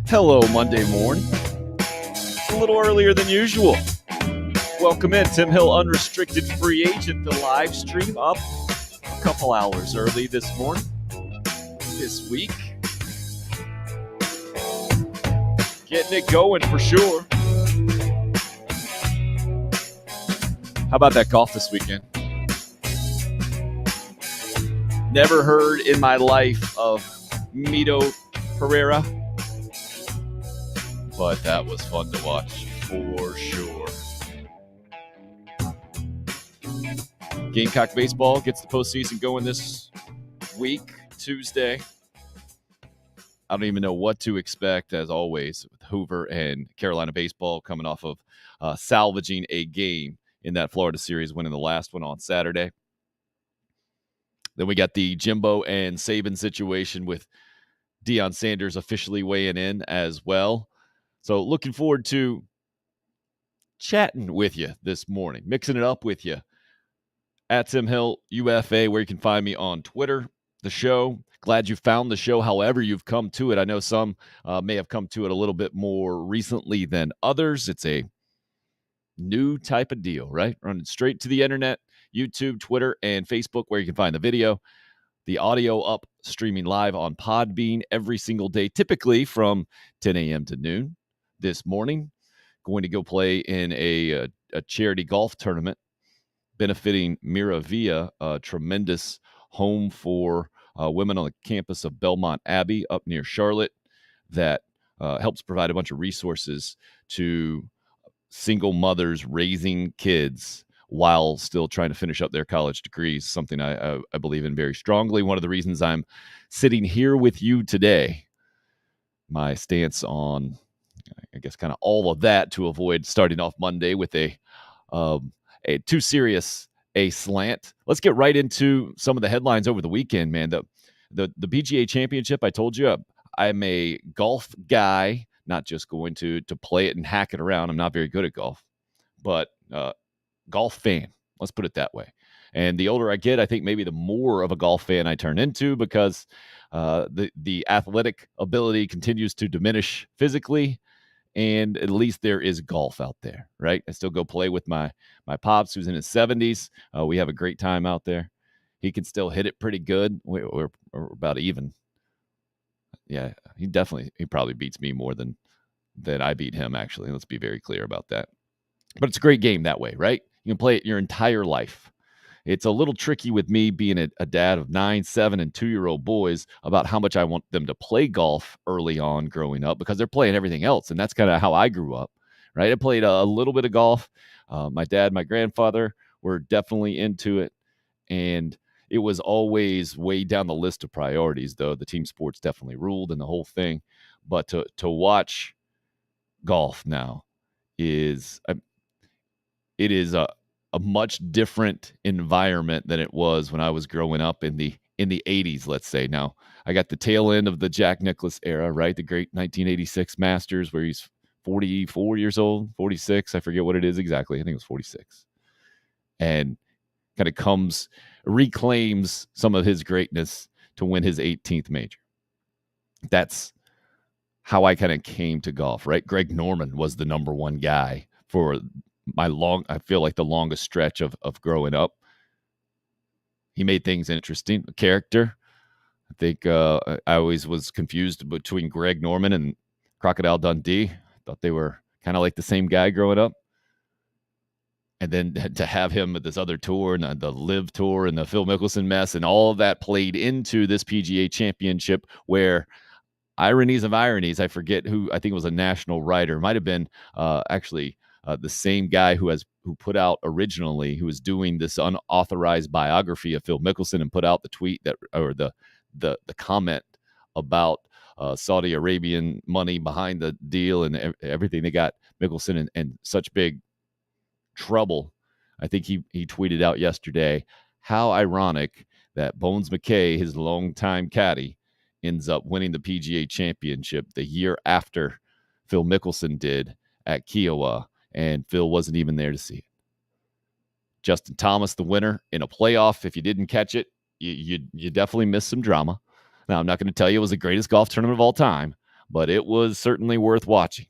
Hello, Monday morning. A little earlier than usual. Welcome in. Tim Hill, unrestricted free agent. The live stream up a couple hours early this morning, this week. Getting it going for sure. How about that golf this weekend? Never heard in my life of Mito Pereira, but that was fun to watch for sure. Gamecock baseball gets the postseason going this week, Tuesday. I don't even know what to expect, as always, with Hoover and Carolina baseball coming off of salvaging a game in that Florida series, winning the last one on Saturday. Then we got the Jimbo and Saban situation with Deion Sanders officially weighing in as well. So looking forward to chatting with you this morning, mixing it up with you. At Tim Hill UFA, where you can find me on Twitter, the show. Glad you found the show, however you've come to it. I know some may have come to it a little bit more recently than others. It's a new type of deal, right? Running straight to the internet, YouTube, Twitter, and Facebook, where you can find the video. The audio up, streaming live on Podbean every single day, typically from 10 a.m. to noon. This morning, going to go play in a charity golf tournament benefiting Miravia, a tremendous home for women on the campus of Belmont Abbey up near Charlotte that helps provide a bunch of resources to single mothers raising kids while still trying to finish up their college degrees, something I believe in very strongly. One of the reasons I'm sitting here with you today, my stance on, I guess, kind of all of that to avoid starting off Monday with a too serious a slant. Let's get right into some of the headlines over the weekend, man. The PGA Championship, I told you, I'm a golf guy, not just going to play it and hack it around. I'm not very good at golf, but golf fan. Let's put it that way. And the older I get, I think maybe the more of a golf fan I turn into, because the athletic ability continues to diminish physically. And at least there is golf out there, right? I still go play with my pops, who's in his 70s. We have a great time out there. He can still hit it pretty good. We're about even. Yeah, he probably beats me more than I beat him, actually. Let's be very clear about that. But it's a great game that way, right? You can play it your entire life. It's a little tricky with me being a dad of 9, 7, and 2-year-old boys about how much I want them to play golf early on growing up, because they're playing everything else. And that's kind of how I grew up, right? I played a little bit of golf. My dad, my grandfather were definitely into it. And it was always way down the list of priorities, though. The team sports definitely ruled in the whole thing. But to watch golf now is a much different environment than it was when I was growing up in the 80s, let's say. Now, I got the tail end of the Jack Nicklaus era, right? The great 1986 Masters, where he's 44 years old, 46. I forget what it is exactly. I think it was 46. And kind of reclaims some of his greatness to win his 18th major. That's how I kind of came to golf, right? Greg Norman was the number one guy for I feel like the longest stretch of growing up. He made things interesting. A character. I think I always was confused between Greg Norman and Crocodile Dundee. Thought they were kind of like the same guy growing up. And then to have him at this other tour, and the Live Tour, and the Phil Mickelson mess, and all of that played into this PGA Championship, where ironies of ironies, I forget who, I think it was a national writer, might have been actually the same guy who put out originally, who was doing this unauthorized biography of Phil Mickelson, and put out the tweet the comment about Saudi Arabian money behind the deal and everything. They got Mickelson in such big trouble. I think he tweeted out yesterday, how ironic that Bones McKay, his longtime caddy, ends up winning the PGA Championship the year after Phil Mickelson did at Kiowa, and Phil wasn't even there to see it. Justin Thomas, the winner in a playoff. If you didn't catch it, you definitely missed some drama. Now, I'm not going to tell you it was the greatest golf tournament of all time, but it was certainly worth watching.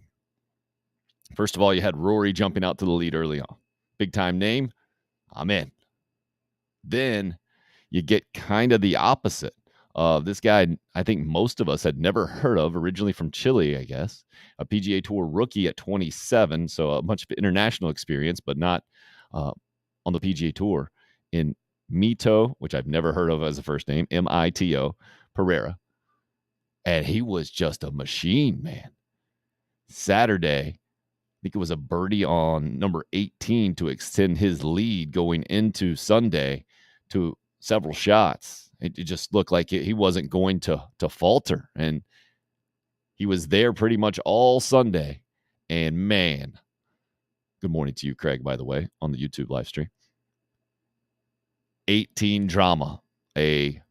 First of all, you had Rory jumping out to the lead early on. Big time name, I'm in. Then you get kind of the opposite of this guy. I think most of us had never heard of, originally from Chile, I guess, a PGA Tour rookie at 27. So a bunch of international experience, but not on the PGA Tour, in Mito, which I've never heard of as a first name, Mito Pereira. And he was just a machine, man. Saturday, I think it was a birdie on number 18 to extend his lead going into Sunday to several shots. It just looked like he wasn't going to falter. And he was there pretty much all Sunday. And man, good morning to you, Craig, by the way, on the YouTube live stream. 18 drama, a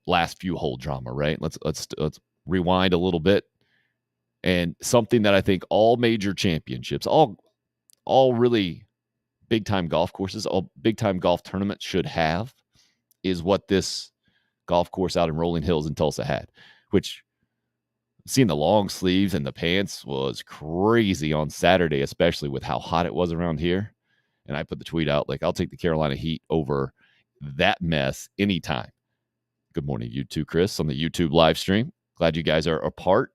last few hole drama, right? Let's rewind a little bit. And something that I think all major championships, all really big-time golf courses, all big-time golf tournaments should have, is what this golf course out in Rolling Hills in Tulsa had, which, seeing the long sleeves and the pants was crazy on Saturday, especially with how hot it was around here. And I put the tweet out, like, I'll take the Carolina Heat over that mess anytime. Good morning, you too, Chris, on the YouTube live stream. Glad you guys are a part.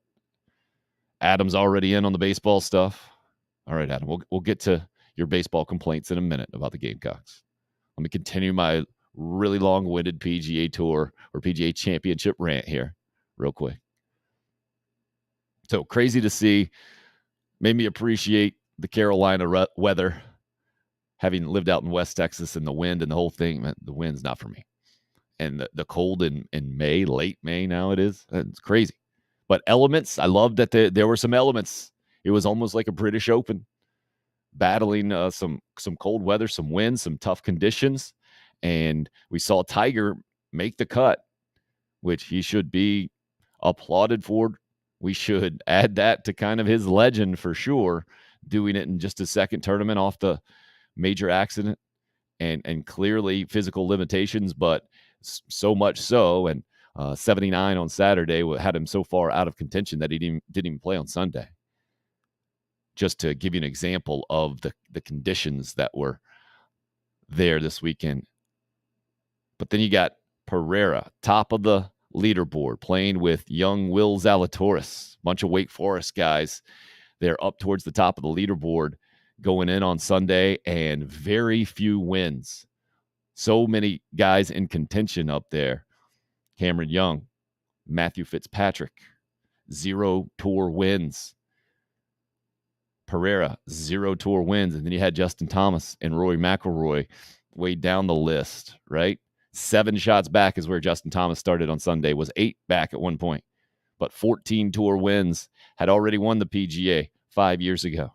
Adam's already in on the baseball stuff. All right, Adam, we'll get to your baseball complaints in a minute about the Gamecocks. Let me continue my really long-winded PGA Tour or PGA Championship rant here real quick. So crazy to see. Made me appreciate the Carolina weather, having lived out in West Texas, and the wind and the whole thing. Man, the wind's not for me. And the cold in May, late May now it is. It's crazy. But elements, I love that there were some elements. It was almost like a British Open, battling some cold weather, some wind, some tough conditions. And we saw Tiger make the cut, which he should be applauded for. We should add that to kind of his legend for sure, doing it in just a second tournament off the major accident, and clearly physical limitations, but so much so. And 79 on Saturday had him so far out of contention that he didn't even play on Sunday. Just to give you an example of the conditions that were there this weekend. But then you got Pereira, top of the leaderboard, playing with young Will Zalatoris, bunch of Wake Forest guys. They're up towards the top of the leaderboard going in on Sunday, and very few wins. So many guys in contention up there. Cameron Young, Matthew Fitzpatrick, 0 tour wins. Pereira, 0 tour wins. And then you had Justin Thomas and Rory McIlroy way down the list, right? 7 shots back is where Justin Thomas started on Sunday, was 8 back at one point. But 14 tour wins, had already won the PGA 5 years ago.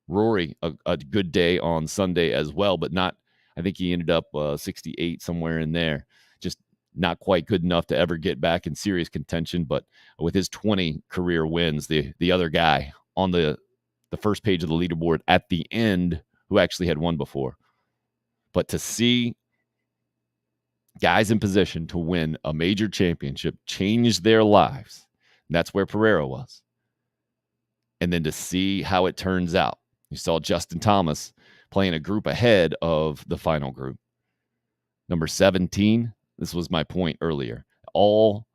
Rory, a good day on Sunday as well, but not, I think he ended up 68, somewhere in there. Just not quite good enough to ever get back in serious contention. But with his 20 career wins, the other guy on the first page of the leaderboard at the end, who actually had won before. But to see guys in position to win a major championship, change their lives, and that's where Pereira was. And then to see how it turns out. You saw Justin Thomas playing a group ahead of the final group. Number 17, this was my point earlier. All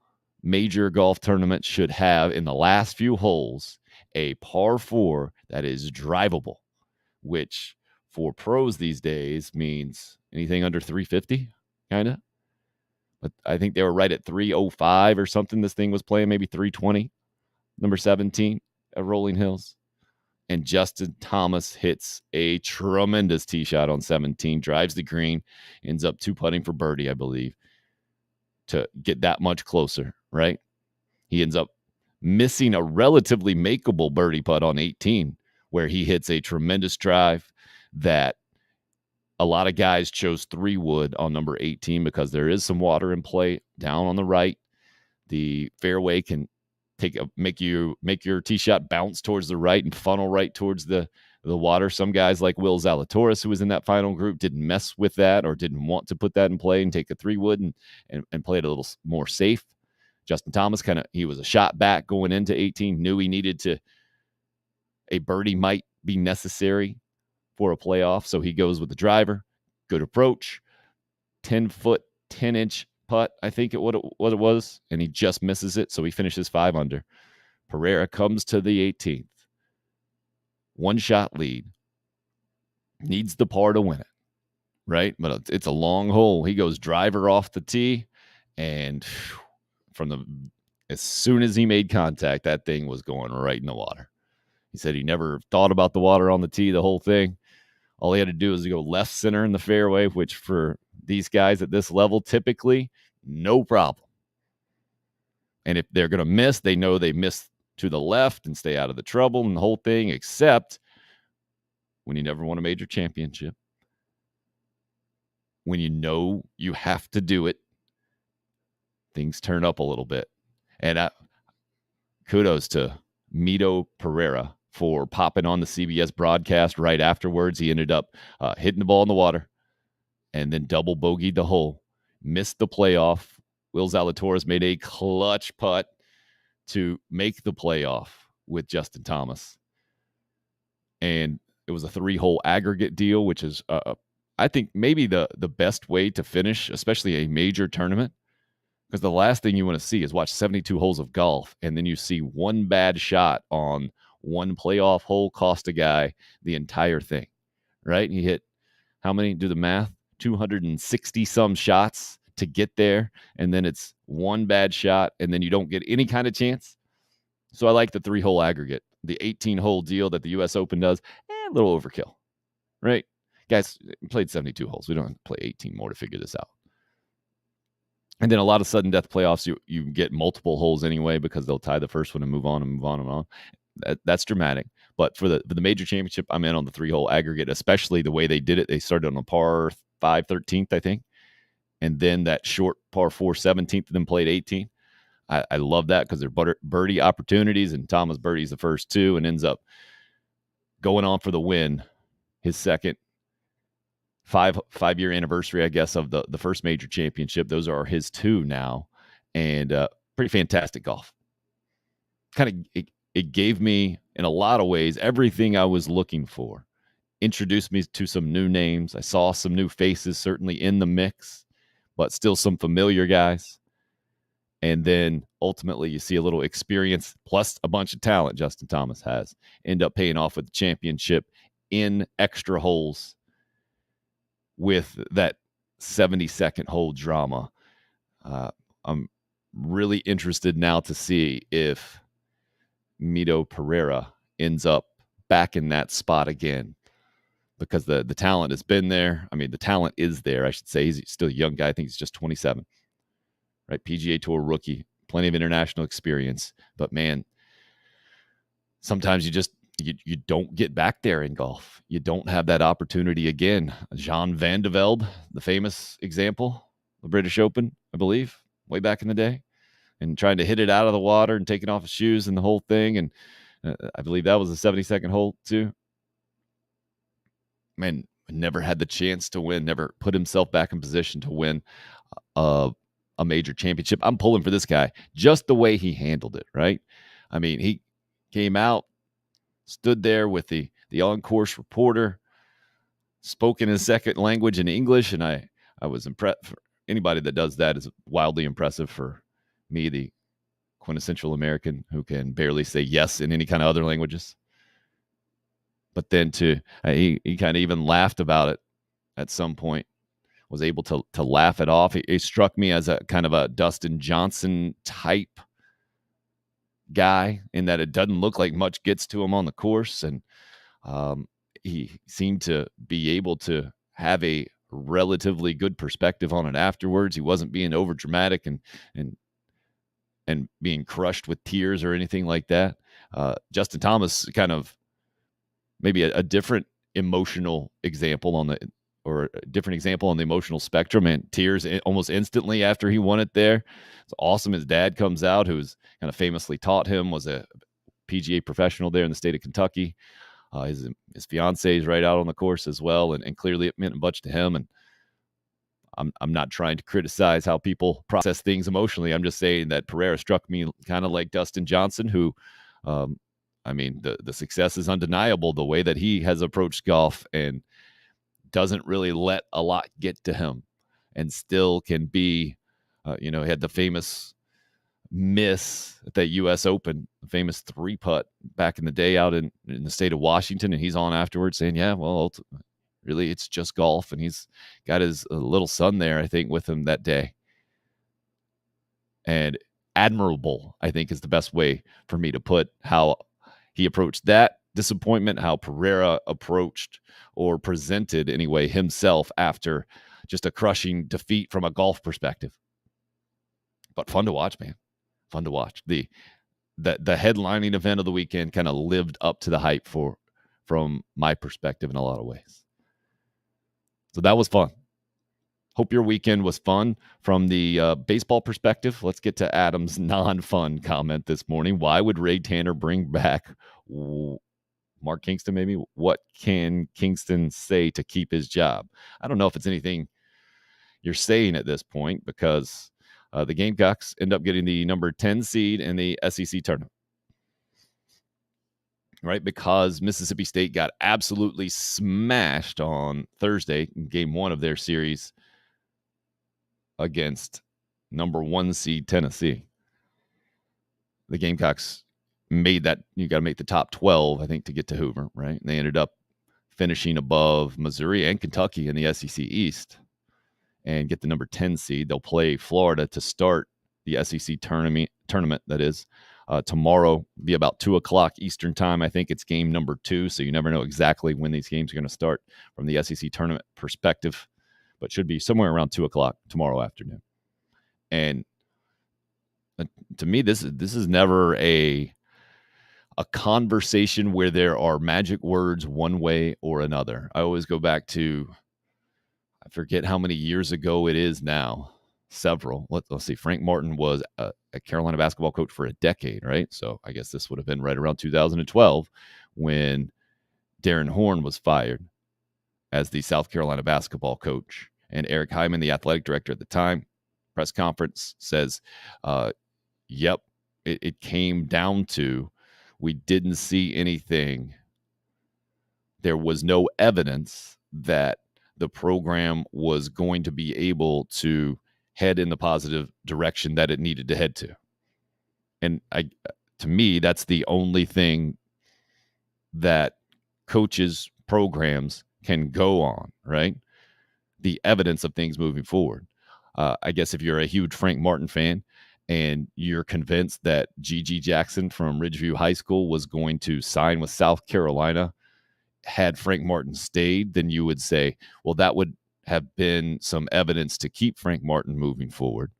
major golf tournaments should have, in the last few holes, a par 4 that is drivable, which for pros these days means anything under 350, kind of. But I think they were right at 305 or something. This thing was playing maybe 320, number 17 at Rolling Hills. And Justin Thomas hits a tremendous tee shot on 17, drives the green, ends up 2-putting for birdie, I believe, to get that much closer, right? He ends up missing a relatively makeable birdie putt on 18, where he hits a tremendous drive that a lot of guys chose 3-wood on number 18 because there is some water in play down on the right. The fairway can make your tee shot bounce towards the right and funnel right towards the water. Some guys like Will Zalatoris, who was in that final group, didn't mess with that or didn't want to put that in play and take a 3-wood and play it a little more safe. Justin Thomas he was a shot back going into 18, knew he needed a birdie might be necessary for a playoff. So he goes with the driver, good approach, 10-foot, 10-inch putt, I think what it was, and he just misses it. So he finishes 5 under. Pereira comes to the 18th. 1-shot lead. Needs the par to win it, right? But it's a long hole. He goes driver off the tee, and as soon as he made contact, that thing was going right in the water. He said he never thought about the water on the tee, the whole thing. All he had to do is go left center in the fairway, which for these guys at this level, typically, no problem. And if they're going to miss, they know they miss to the left and stay out of the trouble and the whole thing, except when you never won a major championship, when you know you have to do it, things turn up a little bit. And kudos to Mito Pereira for popping on the CBS broadcast right afterwards. He ended up hitting the ball in the water and then double bogeyed the hole. Missed the playoff. Will Zalatoris made a clutch putt to make the playoff with Justin Thomas. And it was a 3-hole aggregate deal, which is, I think, maybe the best way to finish, especially a major tournament. Because the last thing you want to see is watch 72 holes of golf, and then you see one bad shot on one playoff hole cost a guy the entire thing, right? He hit, how many? Do the math. 260-some shots to get there, and then it's one bad shot, and then you don't get any kind of chance. So I like the 3-hole aggregate. The 18-hole deal that the U.S. Open does, a little overkill, right? Guys, we played 72 holes. We don't have to play 18 more to figure this out. And then a lot of sudden death playoffs, you get multiple holes anyway because they'll tie the first one and move on and move on and on. That's dramatic. But for the major championship, I'm in on the 3-hole aggregate, especially the way they did it. They started on a par 5 13th, I think. And then that short par 4 17th, and then played 18. I love that because they're birdie opportunities, and Thomas birdies the first 2 and ends up going on for the win, his second five-year anniversary, I guess, of the first major championship. Those are his 2 now, and pretty fantastic golf. It gave me, in a lot of ways, everything I was looking for. Introduced me to some new names. I saw some new faces, certainly in the mix, but still some familiar guys. And then ultimately you see a little experience plus a bunch of talent Justin Thomas has. End up paying off with the championship in extra holes with that 72nd hole drama. I'm really interested now to see if Mito Pereira ends up back in that spot again, because the talent has been there. I mean, the talent is there, I should say. He's still a young guy. I think he's just 27. Right, PGA Tour rookie, plenty of international experience. But man, sometimes you don't get back there in golf. You don't have that opportunity again. Jean Van de Velde, the famous example, the British Open, I believe, way back in the day, and trying to hit it out of the water and taking off his shoes and the whole thing. And I believe that was the 72nd hole too. Man, never had the chance to win, never put himself back in position to win a major championship. I'm pulling for this guy, just the way he handled it, right? I mean, he came out, stood there with the on-course reporter, spoke in his second language in English, and I was impressed. For anybody that does that is wildly impressive. For me, the quintessential American who can barely say yes in any kind of other languages. But then he kind of even laughed about it at some point. Was able to laugh it off. He struck me as a kind of a Dustin Johnson type guy, in that it doesn't look like much gets to him on the course. And he seemed to be able to have a relatively good perspective on it afterwards. He wasn't being over dramatic and being crushed with tears or anything like that. Justin Thomas, kind of maybe a different emotional example on the emotional spectrum, and tears almost instantly after he won it there. It's awesome. His dad comes out, who's kind of famously taught him, was a PGA professional there in the state of Kentucky. His fiance is right out on the course as well, and clearly it meant a bunch to him. And I'm not trying to criticize how people process things emotionally. I'm just saying that Pereira struck me kind of like Dustin Johnson, who, I mean, the success is undeniable. The way that he has approached golf and doesn't really let a lot get to him, and still can be, he had the famous miss at that U.S. Open, the famous 3-putt back in the day out in the state of Washington, and he's on afterwards saying, "Yeah, well, really, it's just golf," and he's got his little son there, I think, with him that day. And admirable, I think, is the best way for me to put how he approached that disappointment, how Pereira approached or presented, anyway, himself after just a crushing defeat from a golf perspective. But fun to watch, man. Fun to watch. The headlining event of the weekend kind of lived up to the hype from my perspective in a lot of ways. So that was fun. Hope your weekend was fun. From the baseball perspective, let's get to Adam's non-fun comment this morning. Why would Ray Tanner bring back Mark Kingston, maybe? What can Kingston say to keep his job? I don't know if it's anything you're saying at this point, because the Gamecocks end up getting the number 10 seed in the SEC tournament. Right, because Mississippi State got absolutely smashed on Thursday in game 1 of their series against number 1 seed Tennessee. The Gamecocks made that, you got to make the top 12, I think, to get to Hoover, right? And they ended up finishing above Missouri and Kentucky in the SEC East and get the number 10 seed. They'll play Florida to start the SEC tournament, that is. Tomorrow be about 2 o'clock Eastern time. I think it's game number 2, so you never know exactly when these games are going to start from the SEC tournament perspective, but should be somewhere around 2 o'clock tomorrow afternoon. And to me, this is never a conversation where there are magic words one way or another. I always go back to, I forget how many years ago it is now. Several. Let's see. Frank Martin was a Carolina basketball coach for a decade, right? So I guess this would have been right around 2012 when Darren Horn was fired as the South Carolina basketball coach. And Eric Hyman, the athletic director at the time, press conference says, yep, it came down to, we didn't see anything. There was no evidence that the program was going to be able to head in the positive direction that it needed to head to. And to me, that's the only thing that coaches, programs can go on, right? The evidence of things moving forward. I guess if you're a huge Frank Martin fan and you're convinced that G.G. Jackson from Ridgeview High School was going to sign with South Carolina had Frank Martin stayed, then you would say, well, that would have been some evidence to keep Frank Martin moving forward.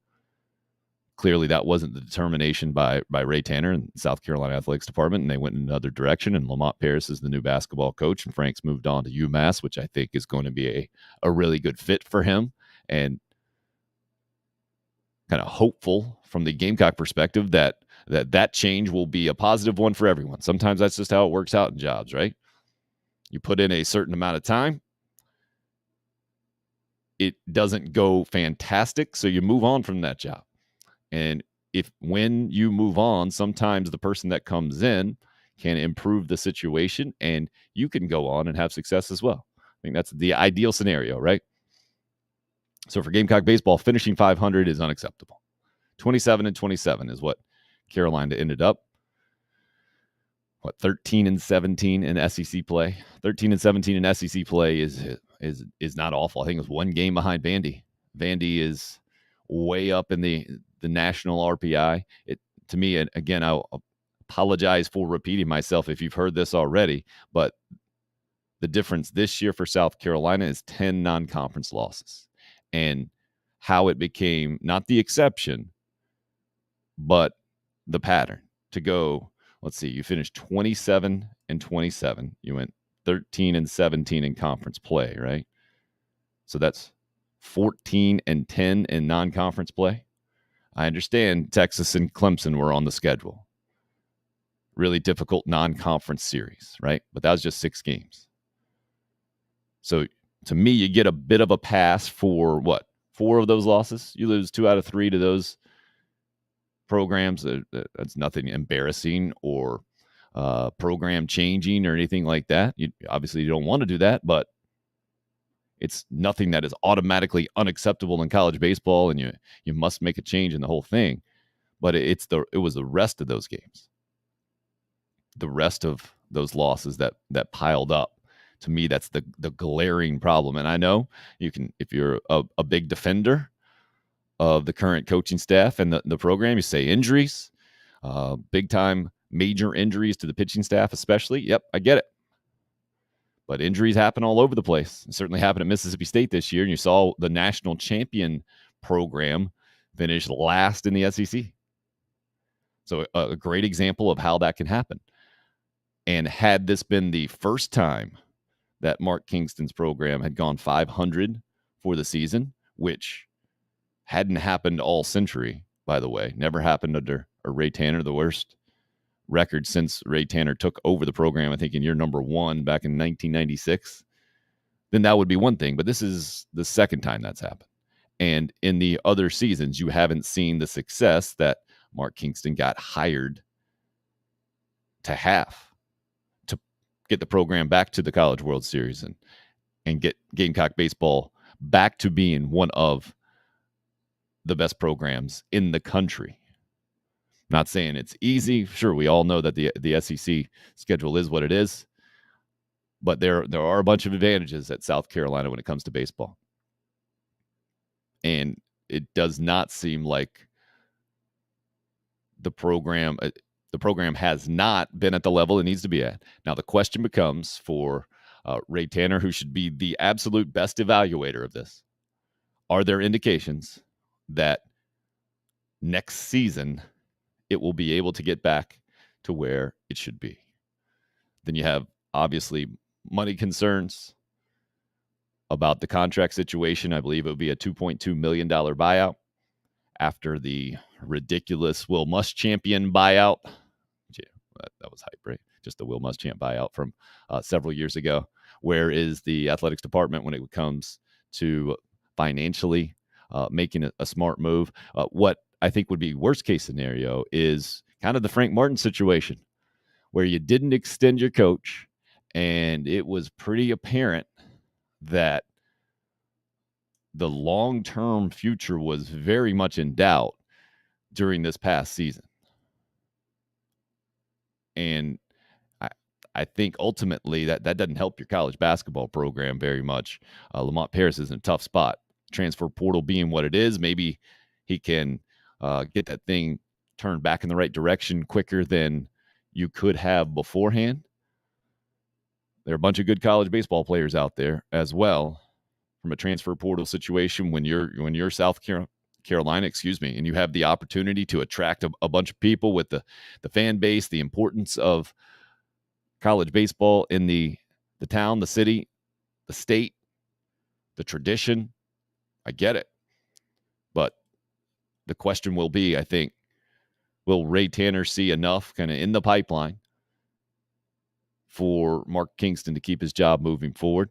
Clearly, that wasn't the determination by Ray Tanner and South Carolina Athletics Department, and they went in another direction, and Lamont Paris is the new basketball coach, and Frank's moved on to UMass, which I think is going to be a really good fit for him, and kind of hopeful from the Gamecock perspective that change will be a positive one for everyone. Sometimes that's just how it works out in jobs, right? You put in a certain amount of time, it doesn't go fantastic, so you move on from that job. And when you move on, sometimes the person that comes in can improve the situation and you can go on and have success as well. I think that's the ideal scenario, right? So for Gamecock baseball, finishing 500 is unacceptable. 27-27 is what Carolina ended up. 13-17 in SEC play. 13-17 in SEC play is not awful. I think it was one game behind Vandy. Vandy is way up in the national RPI. To me, again, I'll apologize for repeating myself if you've heard this already, but the difference this year for South Carolina is 10 non-conference losses. And how it became not the exception, but the pattern to go. Let's see, you finished 27-27. You went 13-17 in conference play, right? So that's 14-10 in non-conference play. I understand Texas and Clemson were on the schedule. Really difficult non-conference series, right? But that was just 6 games. So to me, you get a bit of a pass for what? 4 of those losses. You lose 2 out of 3 to those programs. That's nothing embarrassing or program changing or anything like that. Obviously, you don't want to do that, but it's nothing that is automatically unacceptable in college baseball, and you must make a change in the whole thing. But it was the rest of those games, the rest of those losses that piled up. To me, that's the glaring problem. And I know you can, if you're a big defender of the current coaching staff and the program, you say injuries, big time major injuries to the pitching staff, especially. Yep, I get it. But injuries happen all over the place. It certainly happened at Mississippi State this year, and you saw the national champion program finish last in the SEC. So a great example of how that can happen. And had this been the first time that Mark Kingston's program had gone 500 for the season, which hadn't happened all century, by the way, never happened under Ray Tanner, the worst record since Ray Tanner took over the program, I think in year number 1 back in 1996, then that would be one thing. But this is the second time that's happened. And in the other seasons, you haven't seen the success that Mark Kingston got hired to have to get the program back to the College World Series and get Gamecock baseball back to being one of the best programs in the country. Not saying it's easy. Sure, we all know that the SEC schedule is what it is, but there are a bunch of advantages at South Carolina when it comes to baseball. And it does not seem like the program has not been at the level it needs to be at. Now, the question becomes for Ray Tanner, who should be the absolute best evaluator of this, are there indications that next season it will be able to get back to where it should be? Then you have, obviously, money concerns about the contract situation. I believe it would be a $2.2 million buyout after the ridiculous Will Muschamp buyout. Yeah, that was hype, right? Just the Will Muschamp buyout from several years ago. Where is the athletics department when it comes to financially making a smart move? What I think would be worst case scenario is kind of the Frank Martin situation, where you didn't extend your coach, and it was pretty apparent that the long-term future was very much in doubt during this past season. And I think ultimately that doesn't help your college basketball program very much. Lamont Paris is in a tough spot. Transfer portal being what it is, maybe he can get that thing turned back in the right direction quicker than you could have beforehand. There are a bunch of good college baseball players out there as well from a transfer portal situation when you're South Carolina, and you have the opportunity to attract a bunch of people with the fan base, the importance of college baseball in the town, the city, the state, the tradition. I get it. But the question will be, I think, will Ray Tanner see enough kind of in the pipeline for Mark Kingston to keep his job moving forward?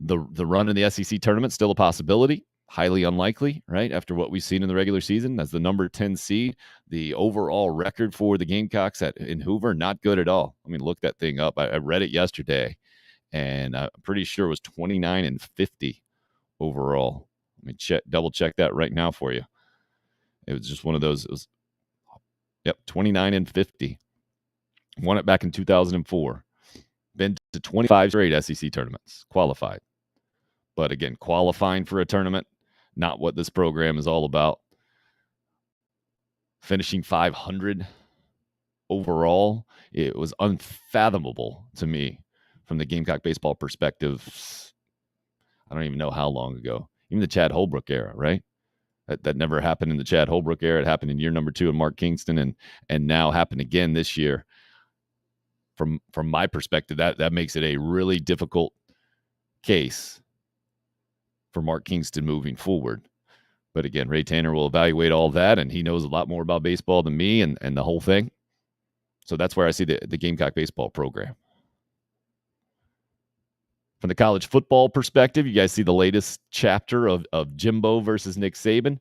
The run in the SEC tournament still a possibility, highly unlikely, right? After what we've seen in the regular season as the number 10 seed, the overall record for the Gamecocks in Hoover, not good at all. I mean, look that thing up. I read it yesterday, and I'm pretty sure it was 29-50 overall. Let me double check that right now for you. It was just one of those. It was, 29-50. Won it back in 2004. Been to 25 straight SEC tournaments, qualified. But again, qualifying for a tournament, not what this program is all about. Finishing 500 overall, it was unfathomable to me from the Gamecock baseball perspective. I don't even know how long ago. Even the Chad Holbrook era, right? That never happened in the Chad Holbrook era. It happened in year number 2 in Mark Kingston, and now happened again this year. From my perspective, that makes it a really difficult case for Mark Kingston moving forward. But again, Ray Tanner will evaluate all that, and he knows a lot more about baseball than me and the whole thing. So that's where I see the Gamecock baseball program. From the college football perspective, you guys see the latest chapter of Jimbo versus Nick Saban.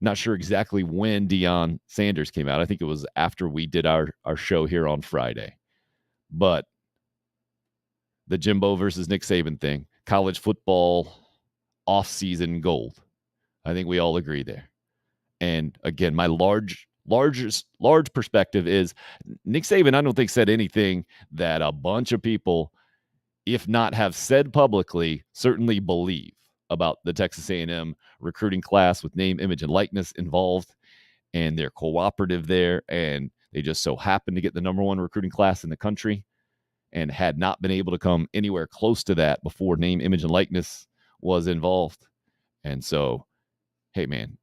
Not sure exactly when Deion Sanders came out. I think it was after we did our show here on Friday. But the Jimbo versus Nick Saban thing, college football off-season gold. I think we all agree there. And again, my large perspective is Nick Saban, I don't think said anything that a bunch of people, if not have said publicly, certainly believe about the Texas A&M recruiting class with name, image, and likeness involved. And they're cooperative there. And they just so happened to get the number one recruiting class in the country and had not been able to come anywhere close to that before name, image, and likeness was involved. And so, hey, man,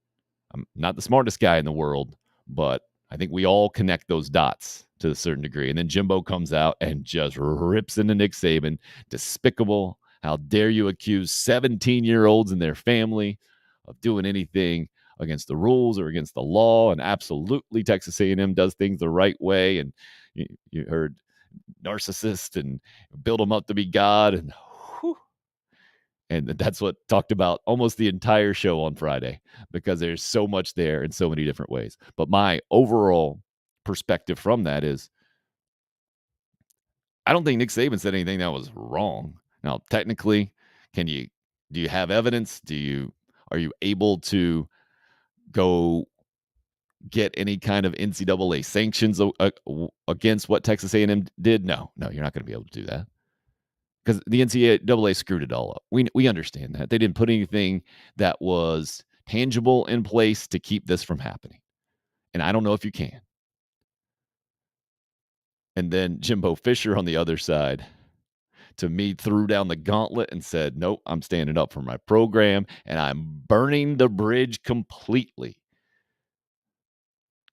I'm not the smartest guy in the world, but I think we all connect those dots to a certain degree. And then Jimbo comes out and just rips into Nick Saban. Despicable. How dare you accuse 17-year-olds and their family of doing anything against the rules or against the law? And absolutely, Texas A&M does things the right way. And you heard narcissist and build them up to be God. And whew, and that's what talked about almost the entire show on Friday, because there's so much there in so many different ways. But my overall perspective from that is I don't think Nick Saban said anything that was wrong. Now, technically, do you have evidence? Are you able to go get any kind of NCAA sanctions against what Texas A&M did? No, you're not going to be able to do that, because the NCAA screwed it all up. We understand that. They didn't put anything that was tangible in place to keep this from happening. And I don't know if you can. And then Jimbo Fisher on the other side, to me, threw down the gauntlet and said, nope, I'm standing up for my program, and I'm burning the bridge completely.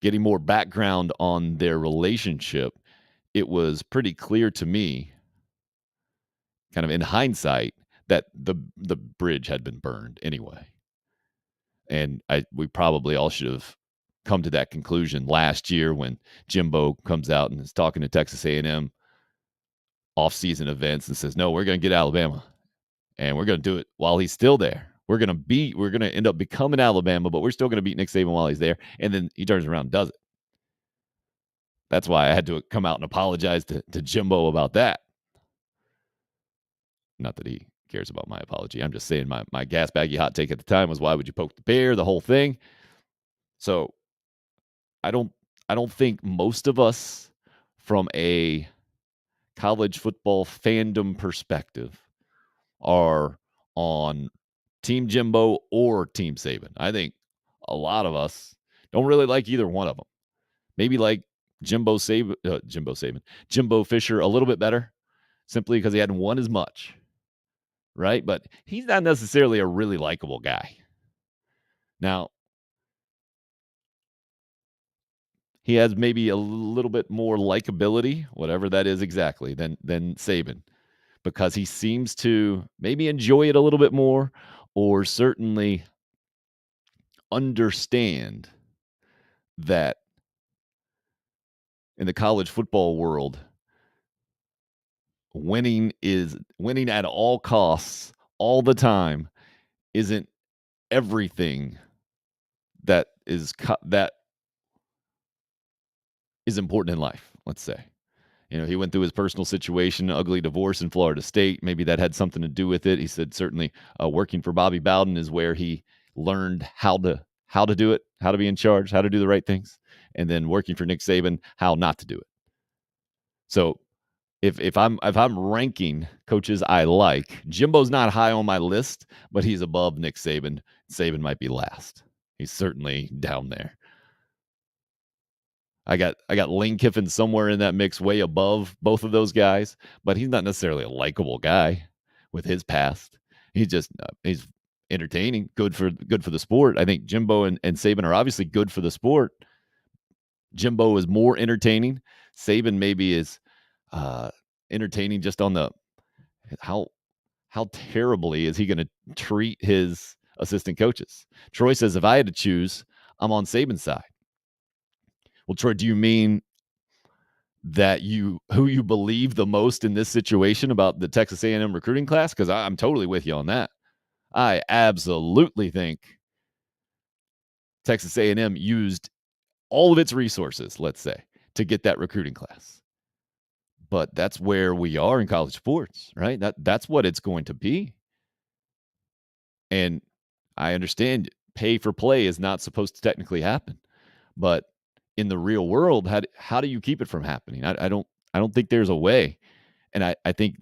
Getting more background on their relationship, it was pretty clear to me, kind of in hindsight, that the bridge had been burned anyway. And we probably all should have come to that conclusion last year when Jimbo comes out and is talking to Texas A&M off-season events and says, no, we're going to get Alabama, and we're going to do it while he's still there. We're going to end up becoming Alabama, but we're still going to beat Nick Saban while he's there. And then he turns around and does it. That's why I had to come out and apologize to Jimbo about that. Not that he cares about my apology. I'm just saying my gas baggy hot take at the time was, why would you poke the bear, the whole thing. So I don't think most of us, from a college football fandom perspective, are on Team Jimbo or Team Saban. I think a lot of us don't really like either one of them. Maybe like Jimbo Fisher a little bit better, simply because he hadn't won as much, right? But he's not necessarily a really likable guy. Now, he has maybe a little bit more likability, whatever that is exactly, than Saban, because he seems to maybe enjoy it a little bit more, or certainly understand that in the college football world, winning at all costs all the time isn't everything that is important in life, let's say. He went through his personal situation, ugly divorce in Florida State. Maybe that had something to do with it. He said certainly working for Bobby Bowden is where he learned how to do it, how to be in charge, how to do the right things. And then working for Nick Saban, how not to do it. So if I'm ranking coaches I like, Jimbo's not high on my list, but he's above Nick Saban. Saban might be last. He's certainly down there. I got Lane Kiffin somewhere in that mix, way above both of those guys, but he's not necessarily a likable guy with his past. He's just he's entertaining, good for the sport. I think Jimbo and Saban are obviously good for the sport. Jimbo is more entertaining. Saban maybe is entertaining just on the how terribly is he going to treat his assistant coaches. Troy says, if I had to choose, I'm on Saban's side. Well, Troy, do you mean that who you believe the most in this situation about the Texas A&M recruiting class? Because I'm totally with you on that. I absolutely think Texas A&M used all of its resources, let's say, to get that recruiting class. But that's where we are in college sports, right? That's what it's going to be. And I understand pay for play is not supposed to technically happen, but in the real world, how do you keep it from happening? I don't think there's a way. And I think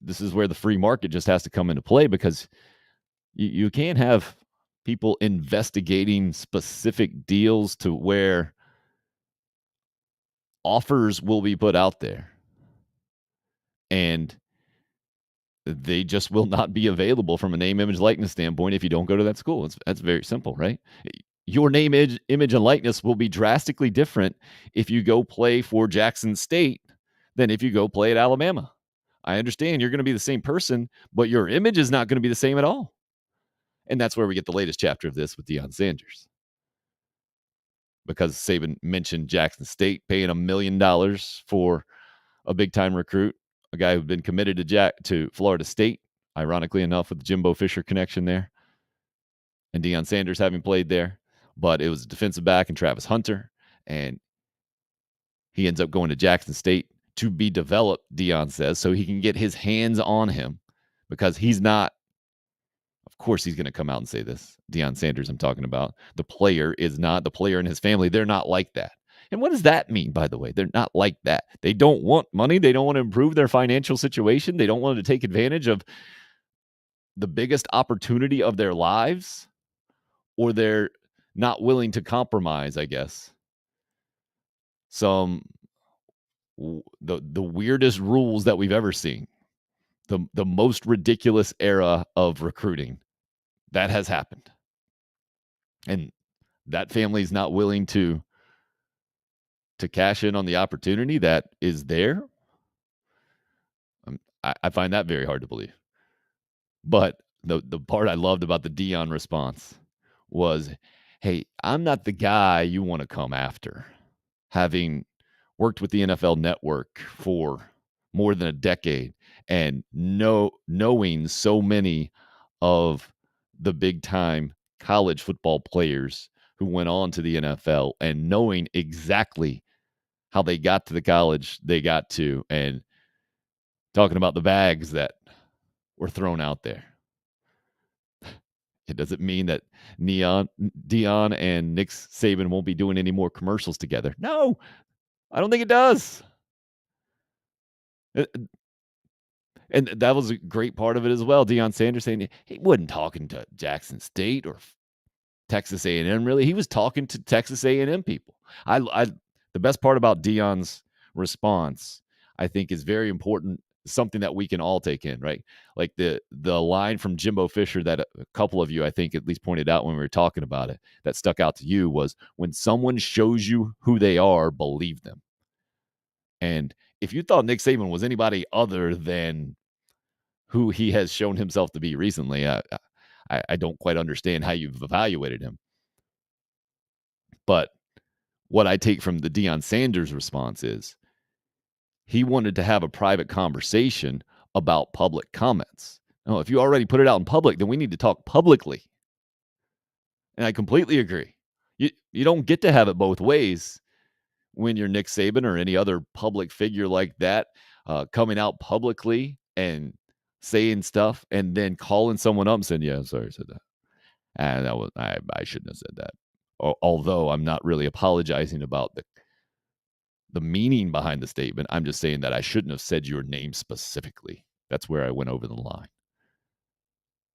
this is where the free market just has to come into play, because you can't have people investigating specific deals to where offers will be put out there and they just will not be available from a name, image, likeness standpoint if you don't go to that school. That's very simple, right? Your name, image, and likeness will be drastically different if you go play for Jackson State than if you go play at Alabama. I understand you're going to be the same person, but your image is not going to be the same at all. And that's where we get the latest chapter of this with Deion Sanders. Because Saban mentioned Jackson State paying $1 million for a big-time recruit, a guy who'd been committed to Florida State, ironically enough, with the Jimbo Fisher connection there, and Deion Sanders having played there. But it was a defensive back and Travis Hunter, and he ends up going to Jackson State to be developed, Deion says, so he can get his hands on him, because he's not, of course he's going to come out and say this, Deion Sanders I'm talking about, the player is not, the player and his family, they're not like that. And what does that mean, by the way? They're not like that. They don't want money. They don't want to improve their financial situation. They don't want to take advantage of the biggest opportunity of their lives, or they're not willing to compromise, I guess. The weirdest rules that we've ever seen, the most ridiculous era of recruiting that has happened. And that family is not willing to cash in on the opportunity that is there. I find that very hard to believe. But the part I loved about the Deion response was, hey, I'm not the guy you want to come after. Having worked with the NFL Network for more than a decade and knowing so many of the big time college football players who went on to the NFL, and knowing exactly how they got to the college they got to, and talking about the bags that were thrown out there. It doesn't mean that Deion and Nick Saban won't be doing any more commercials together. No, I don't think it does. Uh, And that was a great part of it as well. Deion Sanders saying he wasn't talking to Jackson State or Texas A&M, really. He was talking to Texas A&M people. The best part about Deion's response, I think, is very important, something that we can all take in, right? Like the line from Jimbo Fisher that a couple of you, I think, at least pointed out when we were talking about it, that stuck out to you was, when someone shows you who they are, believe them. And if you thought Nick Saban was anybody other than who he has shown himself to be recently, I don't quite understand how you've evaluated him. But what I take from the Deion Sanders response is he wanted to have a private conversation about public comments. No, if you already put it out in public, then we need to talk publicly. And I completely agree. You don't get to have it both ways when you're Nick Saban or any other public figure like that, coming out publicly and saying stuff and then calling someone up and saying, yeah, I'm sorry I said that. And I shouldn't have said that. Although I'm not really apologizing about the meaning behind the statement. I'm just saying that I shouldn't have said your name specifically. That's where I went over the line.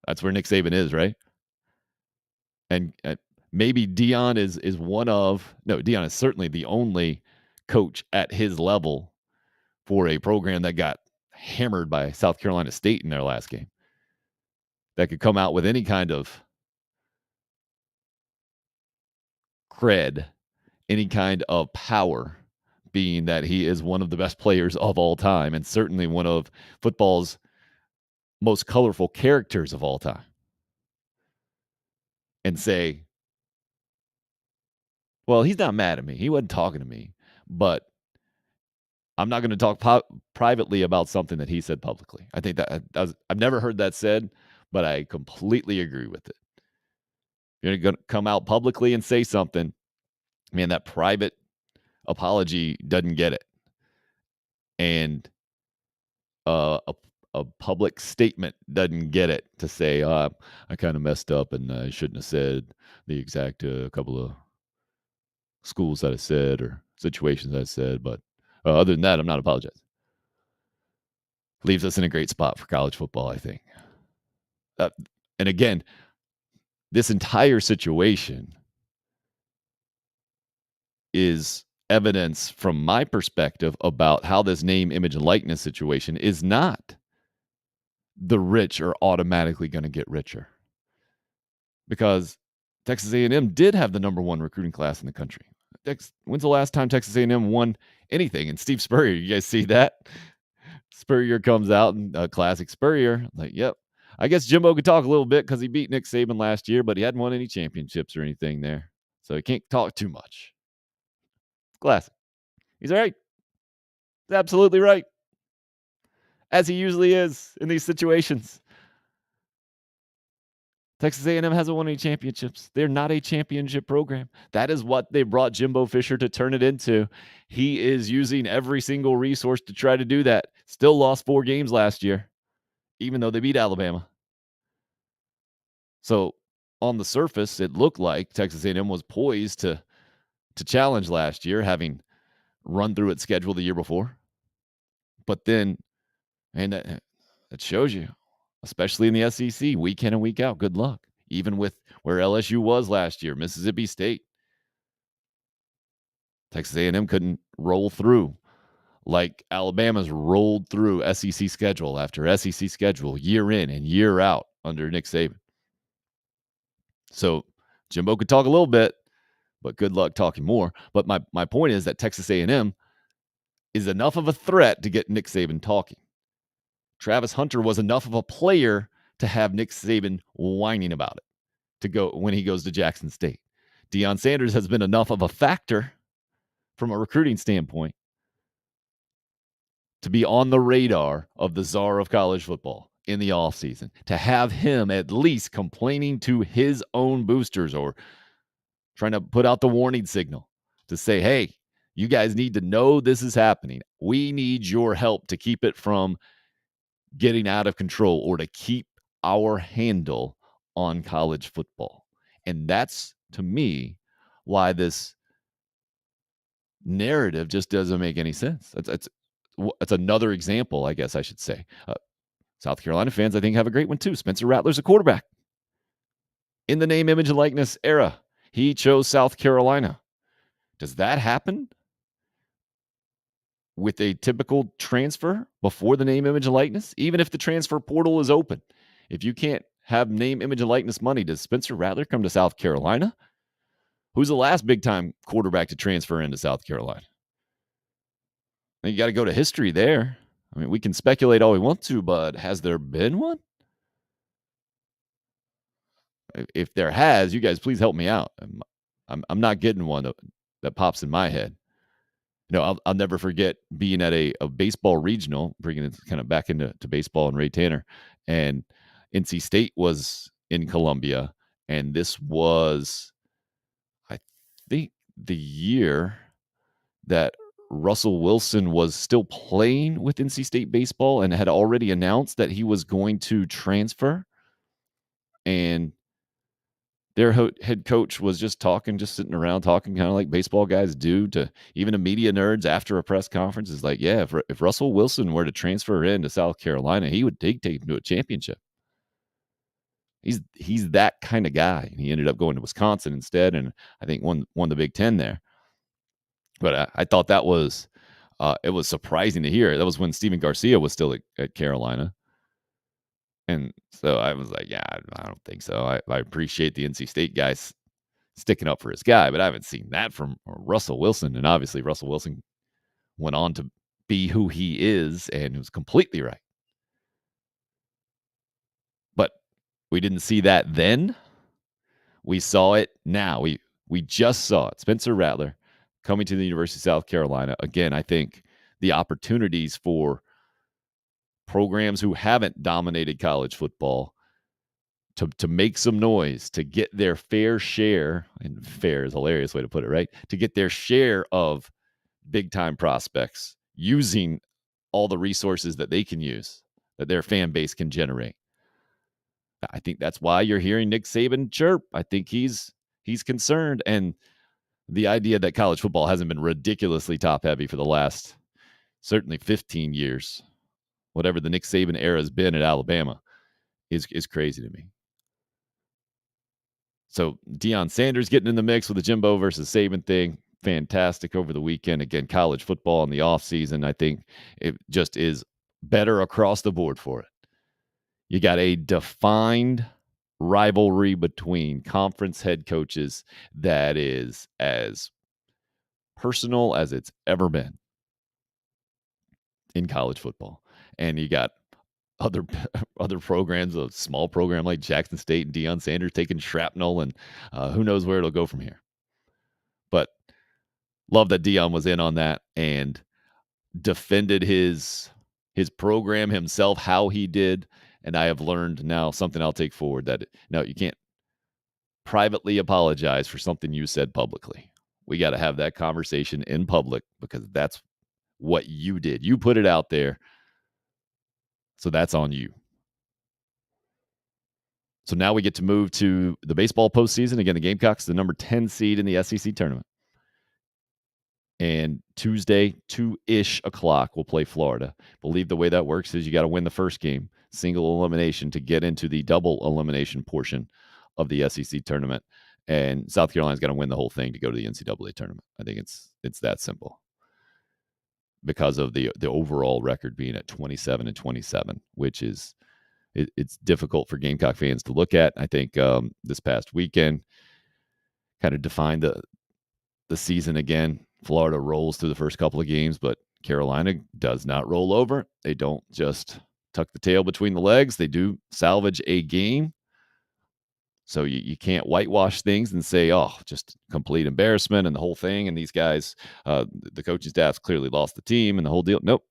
That's where Nick Saban is, right? And maybe Deion is Deion is certainly the only coach at his level for a program that got hammered by South Carolina State in their last game, that could come out with any kind of cred, any kind of power, being that he is one of the best players of all time and certainly one of football's most colorful characters of all time, and say, well, he's not mad at me. He wasn't talking to me, but I'm not going to talk privately about something that he said publicly. I think I've never heard that said, but I completely agree with it. You're going to come out publicly and say something, man, that private apology doesn't get it. And a public statement doesn't get it to say, I kind of messed up and I shouldn't have said the exact couple of schools that I said or situations I said. But other than that, I'm not apologizing. Leaves us in a great spot for college football, I think. And again, this entire situation is evidence from my perspective about how this name, image, and likeness situation is not the rich are automatically going to get richer. Because Texas A&M did have the number one recruiting class in the country. When's the last time Texas A&M won anything? And Steve Spurrier, you guys see that? Spurrier comes out and classic Spurrier. Like, yep. I guess Jimbo could talk a little bit because he beat Nick Saban last year, but he hadn't won any championships or anything there. So he can't talk too much. Classic. He's right. He's absolutely right. As he usually is in these situations. Texas A&M hasn't won any championships. They're not a championship program. That is what they brought Jimbo Fisher to turn it into. He is using every single resource to try to do that. Still lost 4 games last year, even though they beat Alabama. So on the surface, it looked like Texas A&M was poised to challenge last year, having run through its schedule the year before. But then, and that shows you, especially in the SEC, week in and week out, good luck. Even with where LSU was last year, Mississippi State, Texas A&M couldn't roll through like Alabama's rolled through SEC schedule after SEC schedule, year in and year out under Nick Saban. So Jimbo could talk a little bit, but good luck talking more. But my point is that Texas A&M is enough of a threat to get Nick Saban talking. Travis Hunter was enough of a player to have Nick Saban whining about it to go when he goes to Jackson State. Deion Sanders has been enough of a factor from a recruiting standpoint to be on the radar of the czar of college football in the offseason, to have him at least complaining to his own boosters or trying to put out the warning signal to say, hey, you guys need to know this is happening. We need your help to keep it from getting out of control or to keep our handle on college football. And that's, to me, why this narrative just doesn't make any sense. It's another example, I guess I should say. South Carolina fans, I think, have a great one too. Spencer Rattler's a quarterback. In the name, image, and likeness era, he chose South Carolina. Does that happen with a typical transfer before the name, image, and likeness? Even if the transfer portal is open, if you can't have name, image, and likeness money, does Spencer Rattler come to South Carolina? Who's the last big-time quarterback to transfer into South Carolina? You got to go to history there. I mean, we can speculate all we want to, but has there been one? If there has, you guys please help me out. I'm not getting one that pops in my head. You know, I'll never forget being at a baseball regional, bringing it kind of back into baseball and Ray Tanner, and NC State was in Columbia, and this was, I think, the year that Russell Wilson was still playing with NC State baseball and had already announced that he was going to transfer. And their head coach was just sitting around talking, kind of like baseball guys do to even to media nerds after a press conference. Is like, yeah, if Russell Wilson were to transfer into South Carolina, he would take him to a championship. He's that kind of guy. And he ended up going to Wisconsin instead, and I think won the Big Ten there. But I thought that was it was surprising to hear. That was when Steven Garcia was still at Carolina. And so I was like, yeah, I don't think so. I appreciate the NC State guys sticking up for his guy, but I haven't seen that from Russell Wilson. And obviously Russell Wilson went on to be who he is and was completely right. But we didn't see that then. We saw it now. We just saw it. Spencer Rattler coming to the University of South Carolina. Again, I think the opportunities for programs who haven't dominated college football to make some noise, to get their fair share, and fair is a hilarious way to put it, right? To get their share of big-time prospects using all the resources that they can use, that their fan base can generate. I think that's why you're hearing Nick Saban chirp. I think he's concerned. And the idea that college football hasn't been ridiculously top-heavy for the last certainly 15 years, whatever the Nick Saban era has been at Alabama, is crazy to me. So Deion Sanders getting in the mix with the Jimbo versus Saban thing, fantastic over the weekend. Again, college football in the offseason, I think it just is better across the board for it. You got a defined rivalry between conference head coaches that is as personal as it's ever been in college football. And you got other programs, a small program like Jackson State and Deion Sanders taking shrapnel, and who knows where it'll go from here. But love that Deion was in on that and defended his program himself, how he did. And I have learned now something I'll take forward, that no, you can't privately apologize for something you said publicly. We got to have that conversation in public, because that's what you did. You put it out there. So that's on you. So now we get to move to the baseball postseason. Again, the Gamecocks, the number 10 seed in the SEC tournament. And Tuesday, 2-ish o'clock, we'll play Florida. I believe the way that works is you got to win the first game, single elimination, to get into the double elimination portion of the SEC tournament. And South Carolina's got to win the whole thing to go to the NCAA tournament. I think it's that simple, because of the overall record being at 27-27, which is it's difficult for Gamecock fans to look at. I think this past weekend kind of defined the season again. Florida rolls through the first couple of games, but Carolina does not roll over. They don't just tuck the tail between the legs. They do salvage a game. So you can't whitewash things and say, oh, just complete embarrassment and the whole thing. And these guys, the coaching staff's clearly lost the team and the whole deal. Nope.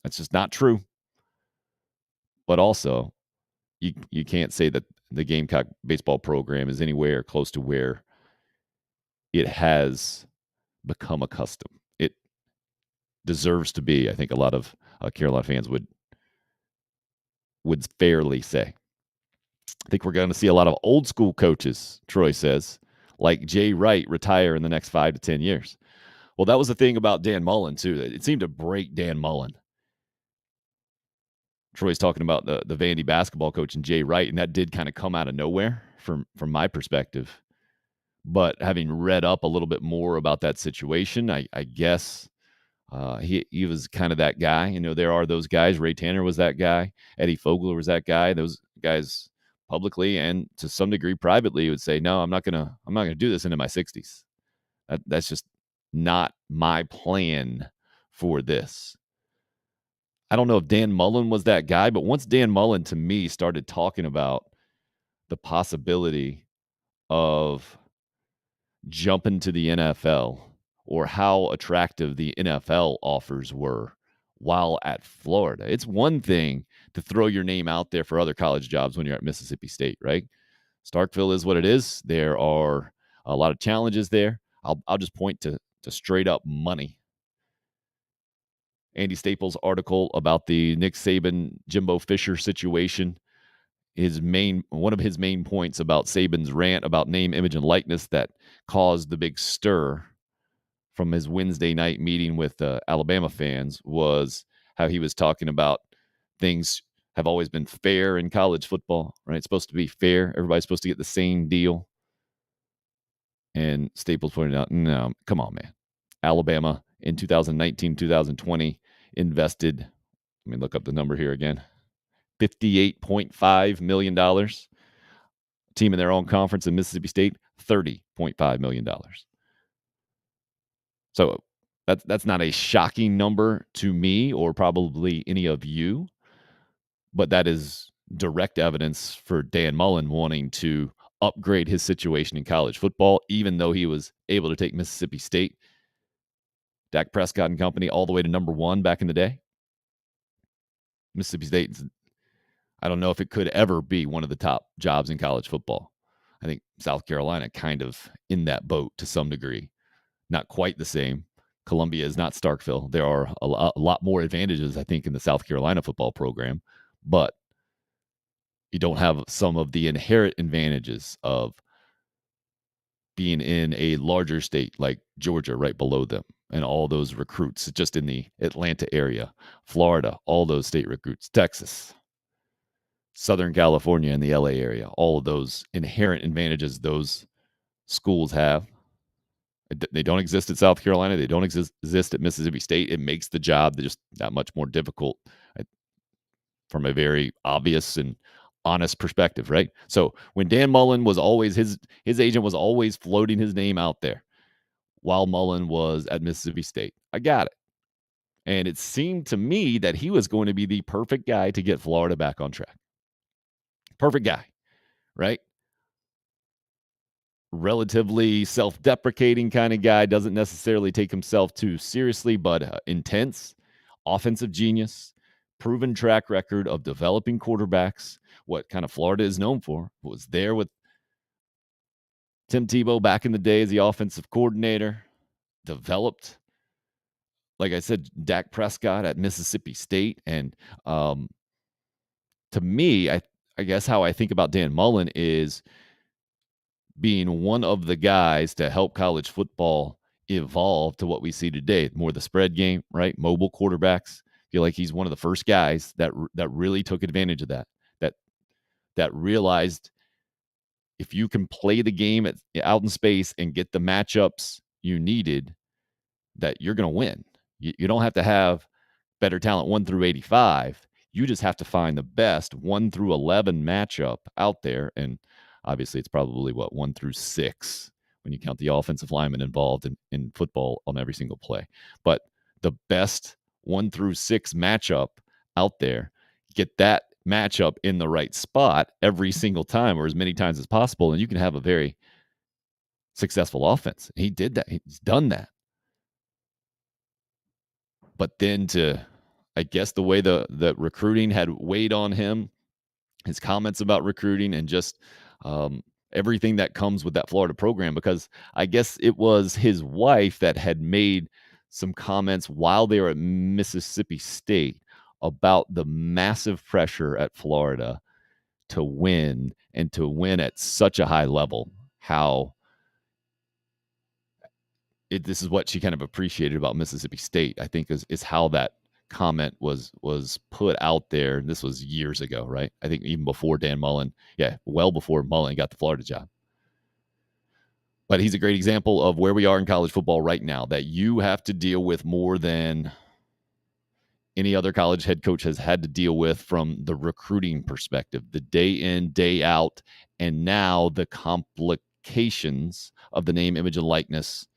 That's just not true. But also, you can't say that the Gamecock baseball program is anywhere close to where it has become accustomed. It deserves to be. I think a lot of Carolina fans would fairly say. I think we're going to see a lot of old school coaches, Troy says, like Jay Wright, retire in the next 5 to 10 years. Well, that was the thing about Dan Mullen, too. It seemed to break Dan Mullen. Troy's talking about the Vandy basketball coach and Jay Wright, and that did kind of come out of nowhere from my perspective. But having read up a little bit more about that situation, I guess he was kind of that guy. You know, there are those guys. Ray Tanner was that guy. Eddie Fogler was that guy. Those guys publicly and to some degree privately would say, no, I'm not gonna do this into my 60s. That's just not my plan for this. I don't know if Dan Mullen was that guy, but once Dan Mullen, to me, started talking about the possibility of jumping to the NFL, or how attractive the NFL offers were while at Florida. It's one thing to throw your name out there for other college jobs when you're at Mississippi State, right? Starkville is what it is. There are a lot of challenges there. I'll just point to straight up money. Andy Staples' article about the Nick Saban, Jimbo Fisher situation, one of his main points about Saban's rant about name, image, and likeness that caused the big stir from his Wednesday night meeting with Alabama fans was how he was talking about things have always been fair in college football, right? It's supposed to be fair. Everybody's supposed to get the same deal. And Staples pointed out, no, come on, man. Alabama in 2019, 2020 invested, let me look up the number here again, $58.5 million. Team in their own conference in Mississippi State, $30.5 million. So that's not a shocking number to me or probably any of you, but that is direct evidence for Dan Mullen wanting to upgrade his situation in college football, even though he was able to take Mississippi State Dak Prescott and company all the way to number 1 back in the day. Mississippi State, I don't know if it could ever be one of the top jobs in college football. I think South Carolina kind of in that boat to some degree. Not quite the same. Columbia is not Starkville. There are a lot more advantages, I think, in the South Carolina football program, but you don't have some of the inherent advantages of being in a larger state like Georgia right below them and all those recruits just in the Atlanta area, Florida, all those state recruits, Texas, Southern California and the LA area, all of those inherent advantages those schools have. They don't exist at South Carolina. They don't exist at Mississippi State. It makes the job just that much more difficult from a very obvious and honest perspective, right? So when Dan Mullen was always his agent was always floating his name out there while Mullen was at Mississippi State. I got it. And it seemed to me that he was going to be the perfect guy to get Florida back on track. Perfect guy, right? Relatively self-deprecating kind of guy, doesn't necessarily take himself too seriously, but intense, offensive genius, proven track record of developing quarterbacks, what kind of Florida is known for. Was there with Tim Tebow back in the day as the offensive coordinator, developed, like I said, Dak Prescott at Mississippi State. And to me, I guess how I think about Dan Mullen is being one of the guys to help college football evolve to what we see today. More the spread game, right? Mobile quarterbacks. I feel like he's one of the first guys that really took advantage of that realized if you can play the game out in space and get the matchups you needed, that you're going to win. You don't have to have better talent 1 through 85. You just have to find the best 1 through 11 matchup out there. And obviously it's probably 1 through 6 when you count the offensive lineman involved in football on every single play. But the best 1 through 6 matchup out there, get that matchup in the right spot every single time or as many times as possible, and you can have a very successful offense. He did that. He's done that. But then I guess the way the recruiting had weighed on him, his comments about recruiting and just everything that comes with that Florida program, because I guess it was his wife that had made some comments while they were at Mississippi State about the massive pressure at Florida to win and to win at such a high level. How this is what she kind of appreciated about Mississippi State, I think, is how that comment was put out there. And this was years ago, right? I think even before Dan Mullen, well before Mullen got the Florida job. But he's a great example of where we are in college football right now, that you have to deal with more than any other college head coach has had to deal with from the recruiting perspective, the day in, day out, and now the complications of the name, image, and likeness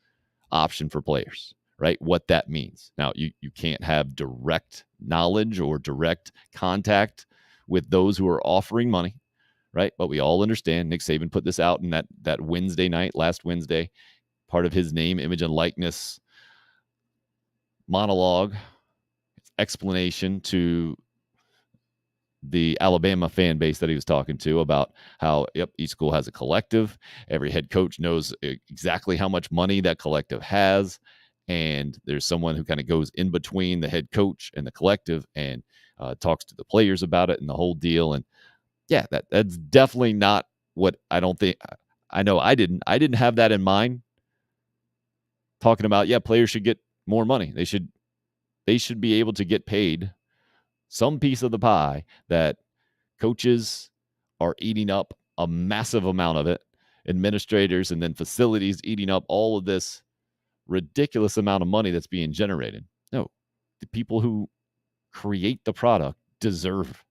option for players, right? What that means. Now, you can't have direct knowledge or direct contact with those who are offering money, right? But we all understand. Nick Saban put this out in that Wednesday night, last Wednesday, part of his name, image, and likeness monologue, explanation to the Alabama fan base that he was talking to about how, each school has a collective. Every head coach knows exactly how much money that collective has. And there's someone who kind of goes in between the head coach and the collective and talks to the players about it and the whole deal. And that's definitely not what I don't think. I know I didn't have that in mind. Talking about, players should get more money. They should be able to get paid some piece of the pie that coaches are eating up a massive amount of it, administrators and then facilities eating up all of this ridiculous amount of money that's being generated. No, the people who create the product deserve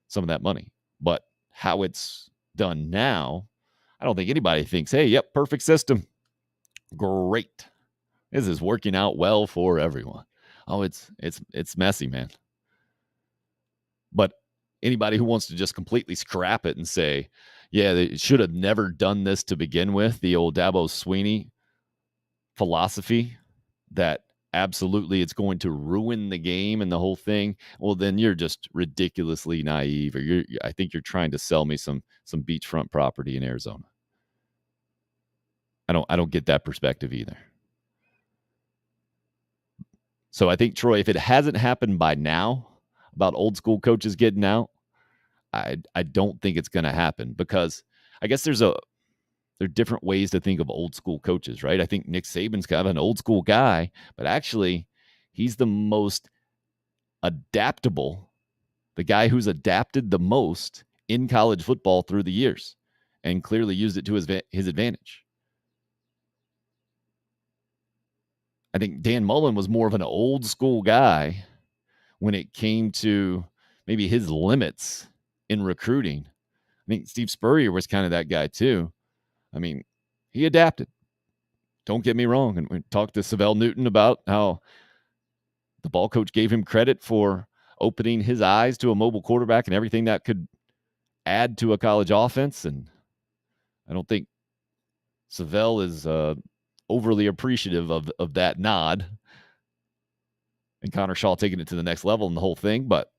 some of that money. But how it's done now, I don't think anybody thinks, hey, perfect system. Great. This is working out well for everyone. Oh, it's messy, man. But anybody who wants to just completely scrap it and say, they should have never done this to begin with, the old Dabo Swinney philosophy that absolutely it's going to ruin the game and the whole thing, well, then you're just ridiculously naive, or I think you're trying to sell me some beachfront property in Arizona. I don't get that perspective either. So I think, Troy, if it hasn't happened by now about old school coaches getting out, I don't think it's going to happen, because I guess there are different ways to think of old school coaches, right? I think Nick Saban's kind of an old school guy, but actually he's the most adaptable, the guy who's adapted the most in college football through the years and clearly used it to his advantage. I think Dan Mullen was more of an old school guy when it came to maybe his limits in recruiting. I think Steve Spurrier was kind of that guy too. I mean, he adapted. Don't get me wrong. And we talked to Savell Newton about how the ball coach gave him credit for opening his eyes to a mobile quarterback and everything that could add to a college offense. And I don't think Savell is overly appreciative of that nod, and Connor Shaw taking it to the next level and the whole thing. But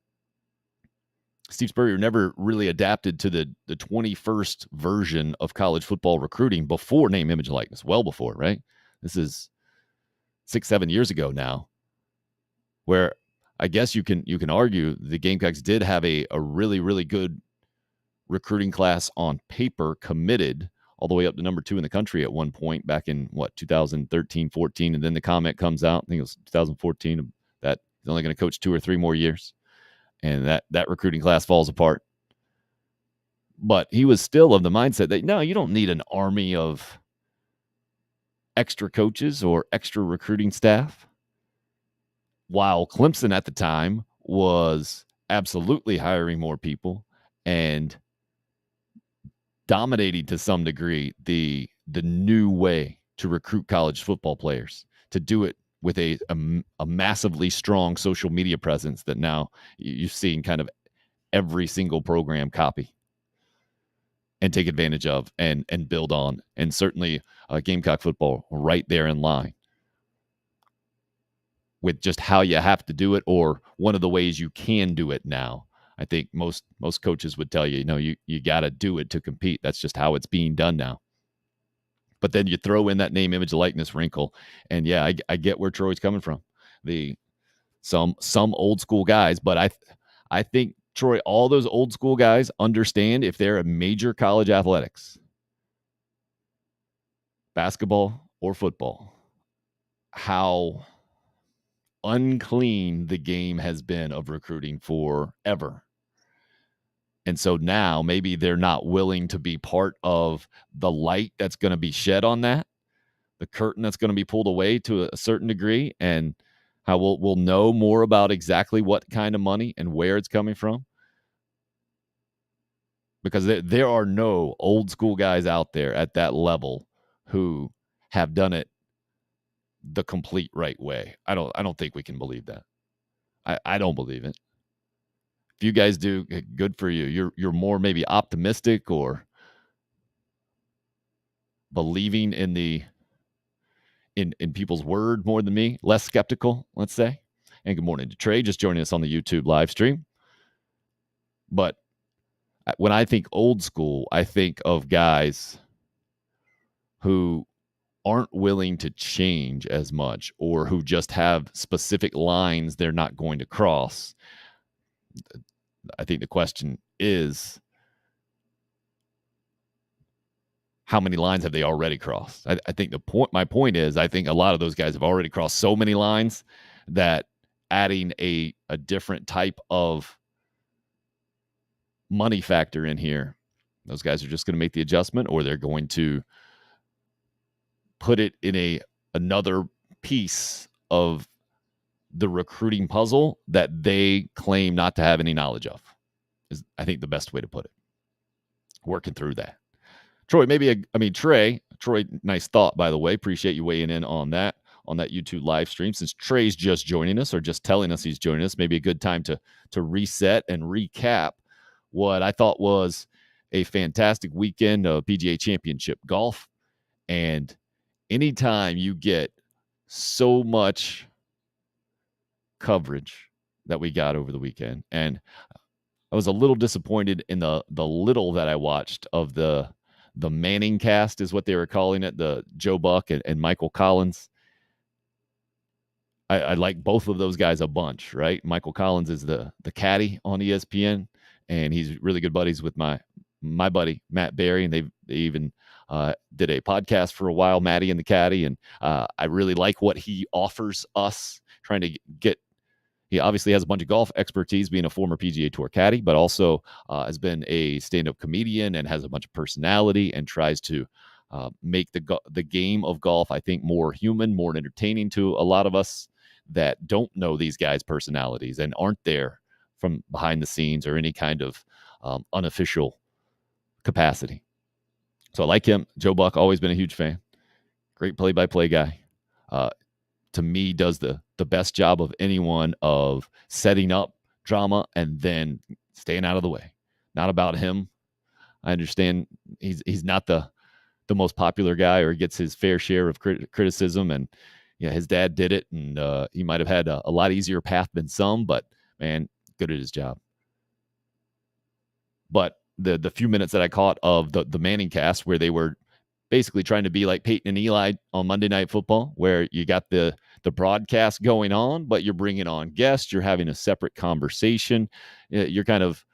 Steve Spurrier never really adapted to the 21st version of college football recruiting before name, image, and likeness. Well before, right? This is 6-7 years ago now, where I guess you can argue the Gamecocks did have a really, really good recruiting class on paper, committed all the way up to number 2 in the country at one point back in 2013, 14. And then the comment comes out, I think it was 2014, that he's only going to coach 2 or 3 more years. And that recruiting class falls apart. But he was still of the mindset that, no, you don't need an army of extra coaches or extra recruiting staff. While Clemson at the time was absolutely hiring more people and dominating to some degree the new way to recruit college football players, to do it with a massively strong social media presence that now you've seen kind of every single program copy and take advantage of and build on. And certainly Gamecock football right there in line with just how you have to do it, or one of the ways you can do it now. I think most coaches would tell you, you got to do it to compete. That's just how it's being done now. But then you throw in that name, image, likeness wrinkle, and yeah, I get where Troy's coming from. Some old school guys, but I think, Troy, all those old school guys understand, if they're a major college athletics, basketball or football, how unclean the game has been of recruiting forever. And so now maybe they're not willing to be part of the light that's going to be shed on that, the curtain that's going to be pulled away to a certain degree, and how we'll know more about exactly what kind of money and where it's coming from. Because there are no old school guys out there at that level who have done it the complete right way. I don't think we can believe that. I don't believe it. If you guys do, good for you. You're more maybe optimistic or believing in people's word more than me, less skeptical, let's say. And good morning to Trey, just joining us on the YouTube live stream. But when I think old school, I think of guys who aren't willing to change as much, or who just have specific lines they're not going to cross. I think the question is, how many lines have they already crossed? I think my point is, I think a lot of those guys have already crossed so many lines that adding a different type of money factor in here, those guys are just going to make the adjustment, or they're going to put it in another piece of the recruiting puzzle that they claim not to have any knowledge of, is, I think, the best way to put it. Working through that. Troy, Troy, nice thought, by the way. Appreciate you weighing in on that YouTube live stream. Since Trey's just joining us, or just telling us he's joining us, maybe a good time to reset and recap what I thought was a fantastic weekend of PGA Championship golf. And anytime you get so much coverage that we got over the weekend, and I was a little disappointed in the little that I watched of the Manning cast is what they were calling it, the Joe Buck and Michael Collins. I like both of those guys a bunch, right? Michael Collins is the caddy on ESPN, and he's really good buddies with my buddy Matt Berry, and they even did a podcast for a while, Matty and the Caddy, and I really like what he offers us, trying to get. He obviously has a bunch of golf expertise, being a former PGA Tour caddy, but also has been a stand-up comedian and has a bunch of personality and tries to make the game of golf, I think, more human, more entertaining to a lot of us that don't know these guys' personalities and aren't there from behind the scenes or any kind of unofficial capacity. So I like him. Joe Buck, always been a huge fan. Great play-by-play guy. To me, does the best job of anyone of setting up drama and then staying out of the way. Not about him. I understand he's not the most popular guy or gets his fair share of criticism, and yeah, his dad did it, and he might have had a lot easier path than some, but man, good at his job. But the few minutes that I caught of the Manning cast, where they were basically trying to be like Peyton and Eli on Monday Night Football, where you got the broadcast going on, but you're bringing on guests, you're having a separate conversation, you're kind of,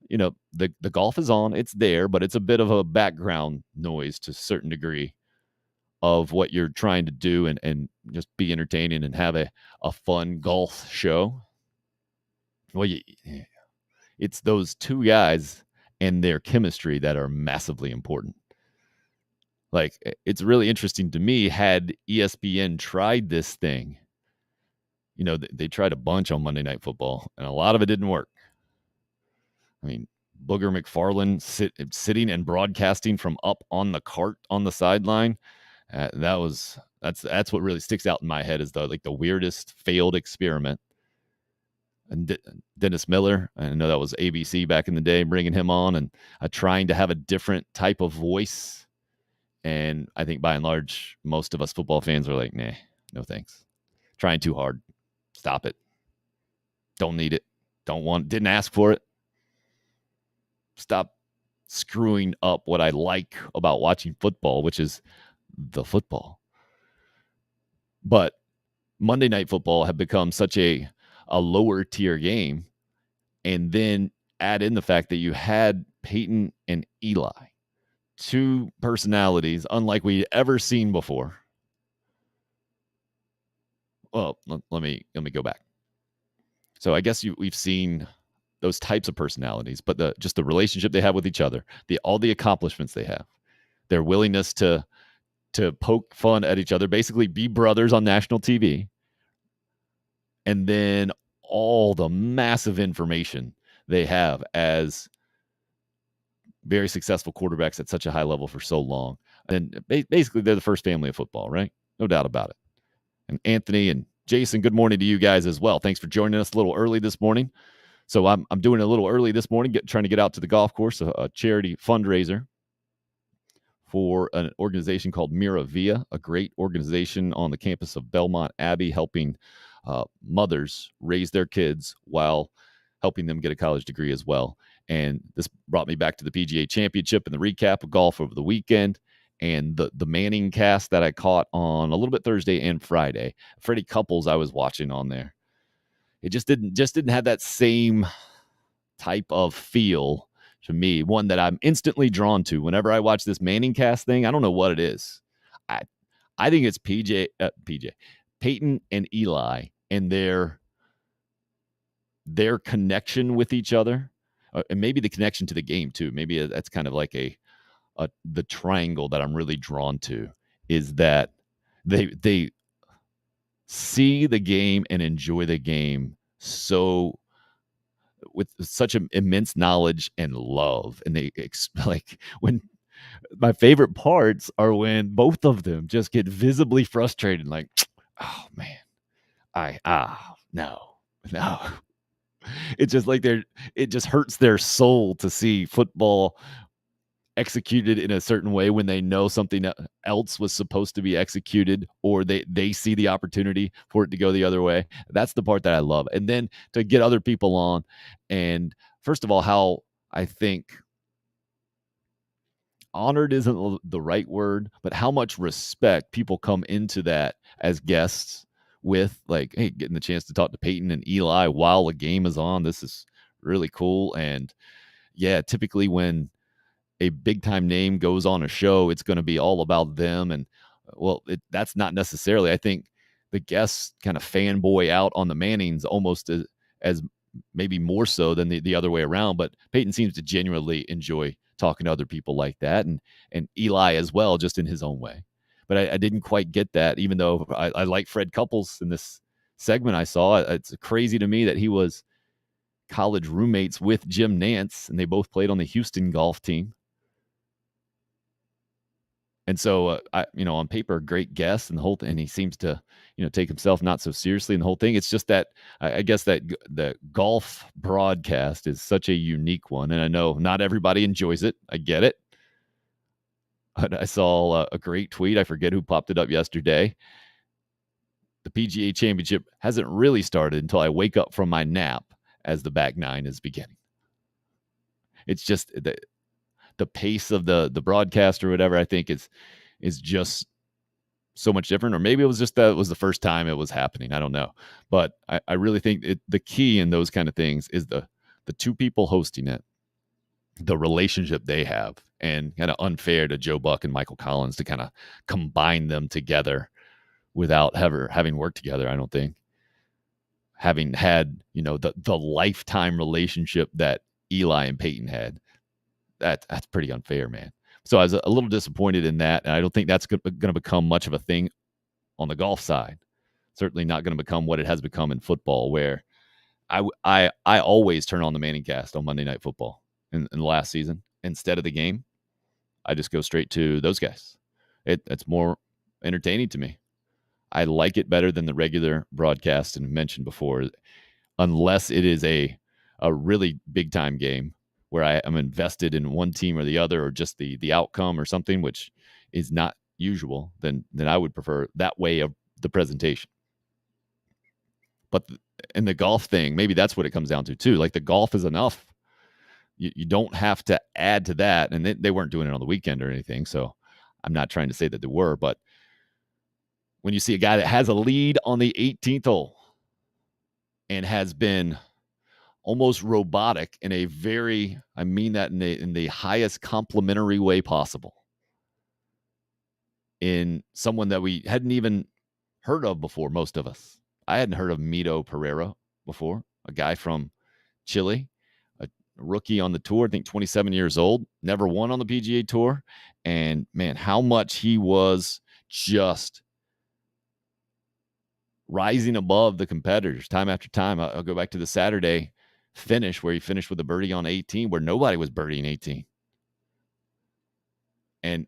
the golf is on, it's there, but it's a bit of a background noise to a certain degree of what you're trying to do, and just be entertaining and have a fun golf show. Well, it's those two guys and their chemistry that are massively important. Like, it's really interesting to me, had ESPN tried this thing, they tried a bunch on Monday Night Football, and a lot of it didn't work. I mean, Booger McFarland sitting and broadcasting from up on the cart on the sideline. That's what really sticks out in my head, is the weirdest failed experiment. And Dennis Miller, I know that was ABC back in the day, bringing him on and trying to have a different type of voice. And I think by and large, most of us football fans are like, nah, no thanks. Trying too hard. Stop it. Don't need it. Didn't ask for it. Stop screwing up what I like about watching football, which is the football. But Monday Night Football had become such a lower tier game. And then add in the fact that you had Peyton and Eli, two personalities unlike we'd ever seen before. Well, let me go back. So I guess we've seen those types of personalities, but just the relationship they have with each other, all the accomplishments they have, their willingness to poke fun at each other, basically be brothers on national TV, and then all the massive information they have as very successful quarterbacks at such a high level for so long. And basically, they're the first family of football, right? No doubt about it. And Anthony and Jason, good morning to you guys as well. Thanks for joining us a little early this morning. So I'm doing it a little early this morning, trying to get out to the golf course, a charity fundraiser for an organization called Miravia, a great organization on the campus of Belmont Abbey, helping mothers raise their kids while helping them get a college degree as well. And this brought me back to the PGA Championship and the recap of golf over the weekend, and the Manning cast that I caught on a little bit Thursday and Friday. Freddie Couples I was watching on there. It just didn't have that same type of feel to me, one that I'm instantly drawn to whenever I watch this Manning cast thing. I don't know what it is. I think it's Peyton and Eli and their connection with each other, and maybe the connection to the game too. Maybe that's kind of like the triangle that I'm really drawn to, is that they see the game and enjoy the game so with such an immense knowledge and love. And they like, when my favorite parts are when both of them just get visibly frustrated, like, oh man, no. It's just like it just hurts their soul to see football executed in a certain way when they know something else was supposed to be executed, or they see the opportunity for it to go the other way. That's the part that I love. And then to get other people on, and first of all, how I think honored isn't the right word, but how much respect people come into that as guests with, like, hey, getting the chance to talk to Peyton and Eli while the game is on. This is really cool. And yeah, typically when a big time name goes on a show, it's going to be all about them. And well, that's not necessarily. I think the guests kind of fanboy out on the Mannings almost as maybe more so than the other way around. But Peyton seems to genuinely enjoy talking to other people like that, and Eli as well, just in his own way. But I didn't quite get that, even though I like Fred Couples in this segment I saw. It's crazy to me that he was college roommates with Jim Nantz, and they both played on the Houston golf team. And so, on paper, a great guest, and the whole thing. And he seems to, take himself not so seriously in the whole thing. It's just that I guess that the golf broadcast is such a unique one, and I know not everybody enjoys it. I get it. But I saw a great tweet. I forget who popped it up yesterday. The PGA Championship hasn't really started until I wake up from my nap as the back nine is beginning. It's just the pace of the broadcast or whatever, I think is just so much different. Or maybe it was just that it was the first time it was happening. I don't know. But I really think the key in those kind of things is the two people hosting it, the relationship they have, and kind of unfair to Joe Buck and Michael Collins to kind of combine them together without ever having worked together. I don't think having had, the lifetime relationship that Eli and Peyton had. That's pretty unfair, man. So I was a little disappointed in that, and I don't think that's going to become much of a thing on the golf side. Certainly not going to become what it has become in football, where I always turn on the Manning cast on Monday Night Football in the last season instead of the game. I just go straight to those guys. It's more entertaining to me. I like it better than the regular broadcast, and mentioned before, unless it is a really big time game where I am invested in one team or the other, or just the outcome or something, which is not usual, then I would prefer that way of the presentation. But in the golf thing, maybe that's what it comes down to too. Like, the golf is enough. You don't have to add to that. And they weren't doing it on the weekend or anything, so I'm not trying to say that they were. But when you see a guy that has a lead on the 18th hole and has been almost robotic in a very, I mean that in the highest complimentary way possible, in someone that we hadn't even heard of before, most of us. I hadn't heard of Mito Pereira before, a guy from Chile, a rookie on the tour, I think 27 years old, never won on the PGA Tour. And man, how much he was just rising above the competitors time after time. I'll go back to the Saturday finish where he finished with a birdie on 18, where nobody was birdieing 18. And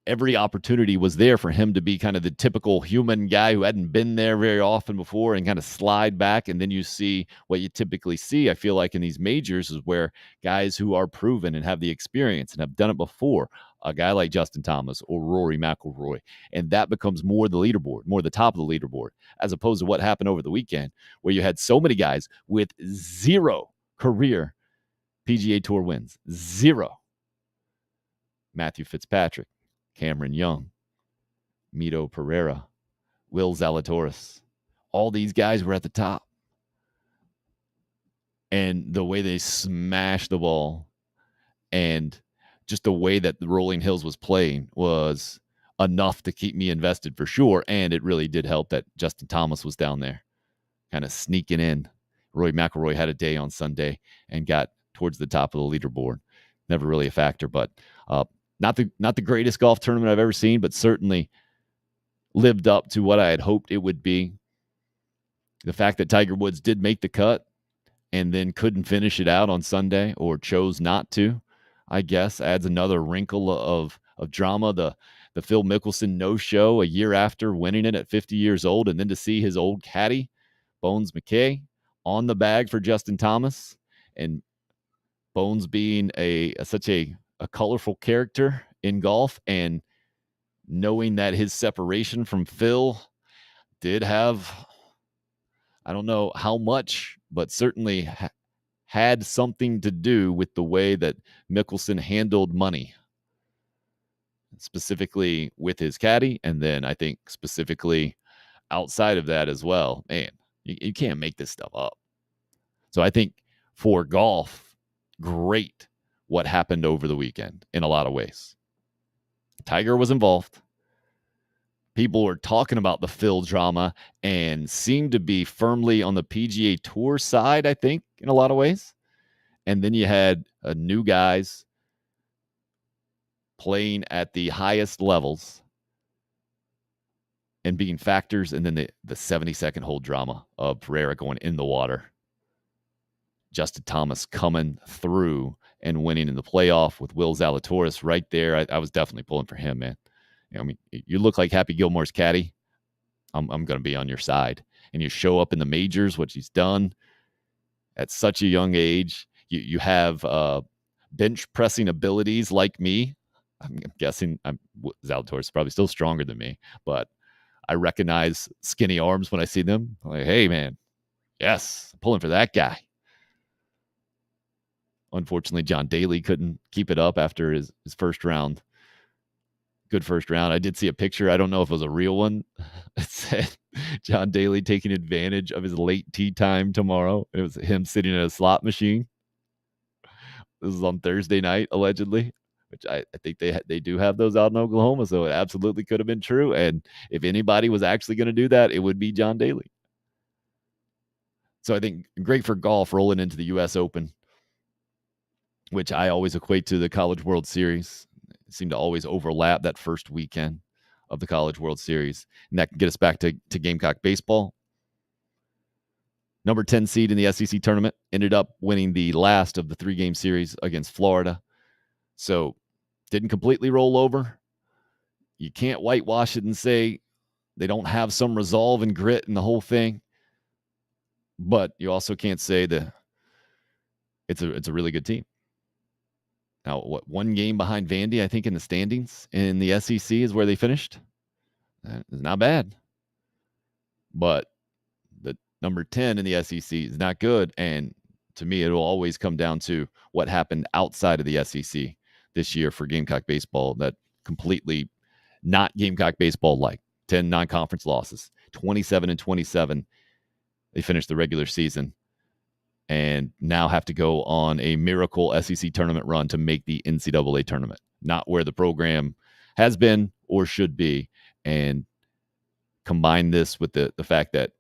every opportunity was there for him to be kind of the typical human guy who hadn't been there very often before and kind of slide back. And then you see what you typically see, I feel like, in these majors, is where guys who are proven and have the experience and have done it before, a guy like Justin Thomas or Rory McIlroy, and that becomes more the leaderboard, more the top of the leaderboard, as opposed to what happened over the weekend, where you had so many guys with zero career PGA Tour wins. Zero. Matthew Fitzpatrick, Cameron Young, Mito Pereira, Will Zalatoris. All these guys were at the top. And the way they smashed the ball, and just the way that the Rolling Hills was playing, was enough to keep me invested for sure. And it really did help that Justin Thomas was down there kind of sneaking in. Rory McIlroy had a day on Sunday and got towards the top of the leaderboard. Never really a factor, but not the greatest golf tournament I've ever seen, but certainly lived up to what I had hoped it would be. The fact that Tiger Woods did make the cut and then couldn't finish it out on Sunday, or chose not to, I guess, adds another wrinkle of drama. The Phil Mickelson no-show a year after winning it at 50 years old, and then to see his old caddy, Bones McKay, on the bag for Justin Thomas, and Bones being such a a colorful character in golf, and knowing that his separation from Phil did have, I don't know how much, but certainly had something to do with the way that Mickelson handled money, specifically with his caddy, and then I think specifically outside of that as well. Man, you can't make this stuff up. So I think for golf, great what happened over the weekend in a lot of ways. Tiger was involved. People were talking about the Phil drama and seemed to be firmly on the PGA Tour side, I think, in a lot of ways. And then you had new guys playing at the highest levels and being factors, and then the 72nd hole drama of Pereira going in the water. Justin Thomas coming through and winning in the playoff with Will Zalatoris right there. I was definitely pulling for him, man. I mean, you look like Happy Gilmore's caddy. I'm going to be on your side. And you show up in the majors, which he's done at such a young age. You have bench pressing abilities like me. I'm guessing Zalatoris is probably still stronger than me, but I recognize skinny arms when I see them. I'm like, hey, man, yes, I'm pulling for that guy. Unfortunately, John Daly couldn't keep it up after his first round. Good first round. I did see a picture. I don't know if it was a real one. It said John Daly taking advantage of his late tee time tomorrow. It was him sitting at a slot machine. This is on Thursday night, allegedly, which I think they do have those out in Oklahoma, so it absolutely could have been true. And if anybody was actually going to do that, it would be John Daly. So I think great for golf rolling into the U.S. Open, which I always equate to the College World Series. It seemed to always overlap that first weekend of the College World Series. And that can get us back to Gamecock baseball. Number 10 seed in the SEC tournament ended up winning the last of the 3-game series against Florida. So didn't completely roll over. You can't whitewash it and say they don't have some resolve and grit in the whole thing. But you also can't say that it's a really good team. Now, what, 1 game behind Vandy, I think, in the standings in the SEC is where they finished. It's not bad. But the number 10 in the SEC is not good. And to me, it'll always come down to what happened outside of the SEC this year for Gamecock baseball. That completely not Gamecock baseball like. 10 non-conference losses, 27-27. They finished the regular season and now have to go on a miracle SEC tournament run to make the NCAA tournament, not where the program has been or should be. And combine this with the fact that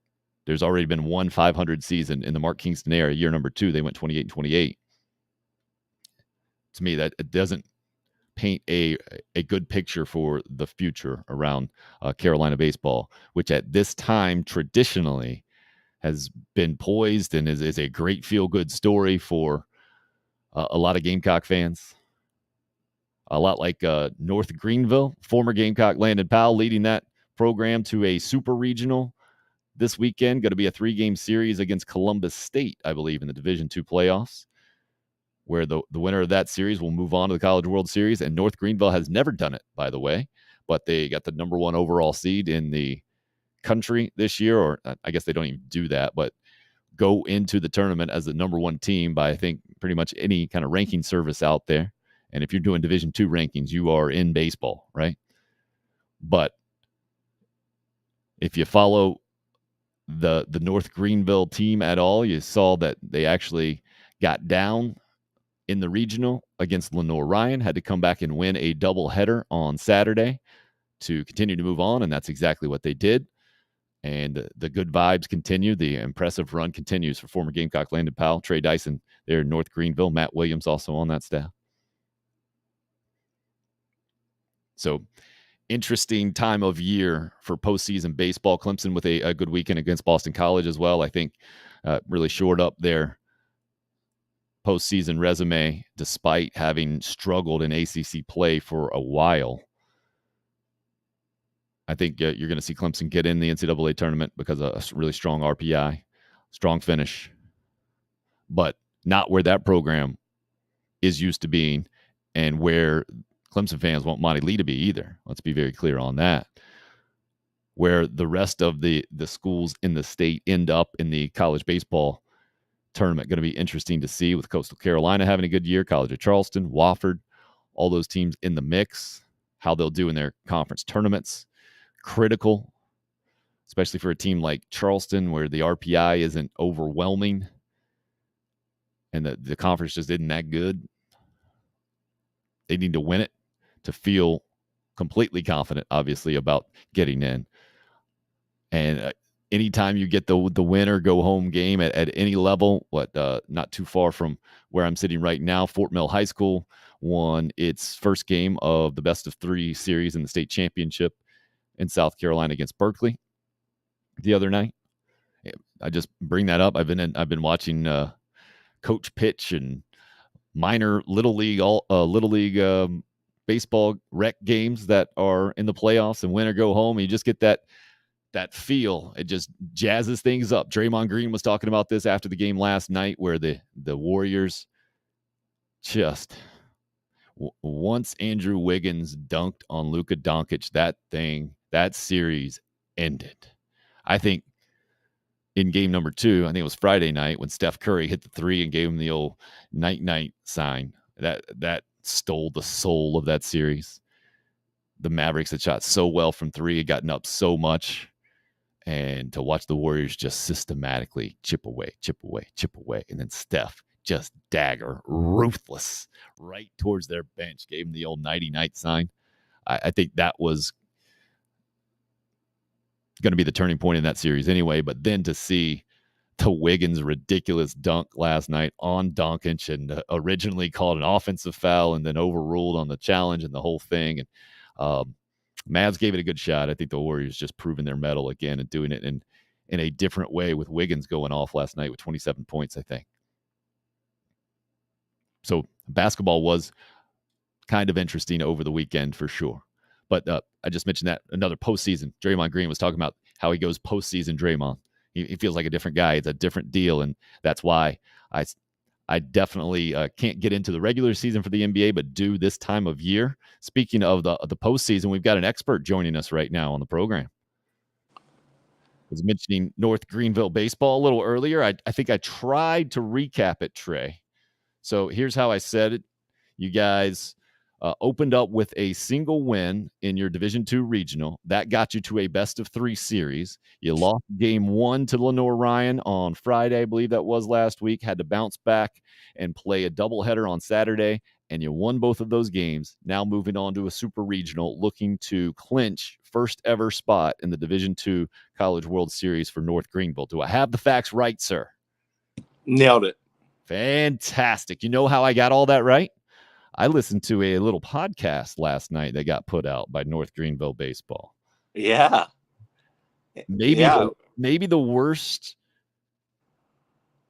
there's already been one 500 season in the Mark Kingston era. Year number 2, they went 28-28. To me, that it doesn't paint a good picture for the future around Carolina baseball, which at this time traditionally has been poised and is a great feel-good story for a lot of Gamecock fans. A lot like North Greenville, former Gamecock Landon Powell leading that program to a super regional this weekend. Going to be a 3-game series against Columbus State, I believe, in the Division II playoffs, where the winner of that series will move on to the College World Series. And North Greenville has never done it, by the way, but they got the number 1 overall seed in the country this year, or I guess they don't even do that, but go into the tournament as the number 1 team by, I think, pretty much any kind of ranking service out there. And if you're doing Division II rankings, you are in baseball, right? But if you follow the North Greenville team at all, you saw that they actually got down in the regional against Lenore Ryan, had to come back and win a doubleheader on Saturday to continue to move on, and that's exactly what they did. And the good vibes continue. The impressive run continues for former Gamecock Landon Powell, Trey Dyson there in North Greenville, Matt Williams also on that staff. So interesting time of year for postseason baseball. Clemson with a good weekend against Boston College as well. I think really shored up their postseason resume despite having struggled in ACC play for a while. I think you're going to see Clemson get in the NCAA tournament because of a really strong RPI, strong finish, but not where that program is used to being and where Clemson fans want Monty Lee to be either. Let's be very clear on that. Where the rest of the schools in the state end up in the college baseball tournament, going to be interesting to see, with Coastal Carolina having a good year, College of Charleston, Wofford, all those teams in the mix, how they'll do in their conference tournaments. Critical, especially for a team like Charleston, where the RPI isn't overwhelming and the conference just isn't that good. They need to win it to feel completely confident, obviously, about getting in. And anytime you get the win or go home game at any level, not too far from where I'm sitting right now, Fort Mill High School won its first game of the best of 3 series in the state championship in South Carolina against Berkeley the other night. I just bring that up. I've been watching coach pitch and minor little league baseball rec games that are in the playoffs and win or go home. And you just get that feel. It just jazzes things up. Draymond Green was talking about this after the game last night, where the Warriors just, once Andrew Wiggins dunked on Luka Doncic, that series ended. I think in game number 2, I think it was Friday night, when Steph Curry hit the 3 and gave him the old night sign, that stole the soul of that series. The Mavericks had shot so well from 3, had gotten up so much, and to watch the Warriors just systematically chip away, and then Steph just dagger, ruthless, right towards their bench, gave him the old night sign. I think that was going to be the turning point in that series anyway. But then to see the Wiggins ridiculous dunk last night on Doncic, and originally called an offensive foul and then overruled on the challenge and the whole thing. And Mavs gave it a good shot. I think the Warriors just proving their mettle again and doing it in a different way, with Wiggins going off last night with 27 points, I think. So basketball was kind of interesting over the weekend for sure. But I just mentioned that another postseason. Draymond Green was talking about how he goes postseason Draymond. He feels like a different guy. It's a different deal, and that's why I definitely can't get into the regular season for the NBA, but do this time of year. Speaking of the postseason, we've got an expert joining us right now on the program. I was mentioning North Greenville baseball a little earlier. I think I tried to recap it, Trey. So here's how I said it. You guys opened up with a single win in your Division II regional. That got you to a best-of-3 series. You lost game 1 to Lenore Ryan on Friday, I believe that was last week. Had to bounce back and play a doubleheader on Saturday, and you won both of those games. Now moving on to a super regional, looking to clinch first ever spot in the Division II College World Series for North Greenville. Do I have the facts right, sir? Nailed it. Fantastic. You know how I got all that right? I listened to a little podcast last night that got put out by North Greenville Baseball. Yeah. Maybe the worst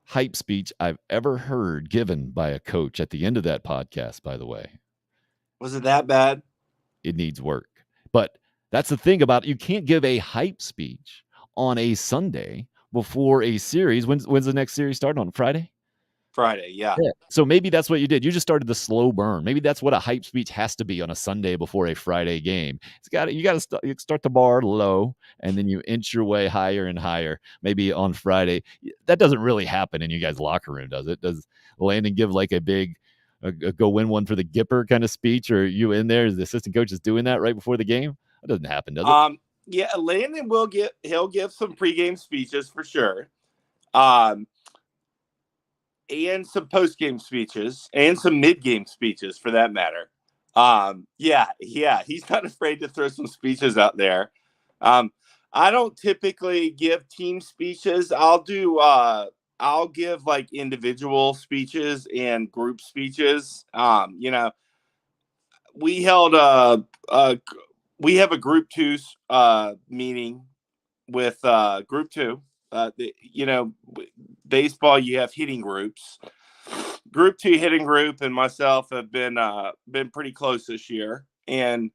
hype speech I've ever heard given by a coach at the end of that podcast, by the way. Was it that bad? It needs work. But that's the thing about it. You can't give a hype speech on a Sunday before a series. When's the next series starting on? Friday? Friday, yeah. So maybe that's what you did. You just started the slow burn. Maybe that's what a hype speech has to be on a Sunday before a Friday game. You got to start the bar low, and then you inch your way higher and higher. Maybe on Friday. That doesn't really happen in you guys' locker room, does it? Does Landon give like a big go win one for the Gipper kind of speech, or are you in there as the assistant coach is doing that right before the game? That doesn't happen, does it? Yeah, Landon he'll give some pregame speeches for sure. And some post-game speeches and some mid-game speeches for that matter. Yeah, he's not afraid to throw some speeches out there. I don't typically give team speeches. I'll give like individual speeches and group speeches. We held we have a group 2 meeting with group 2. Baseball, you have hitting groups. Group 2 hitting group and myself have been pretty close this year. And,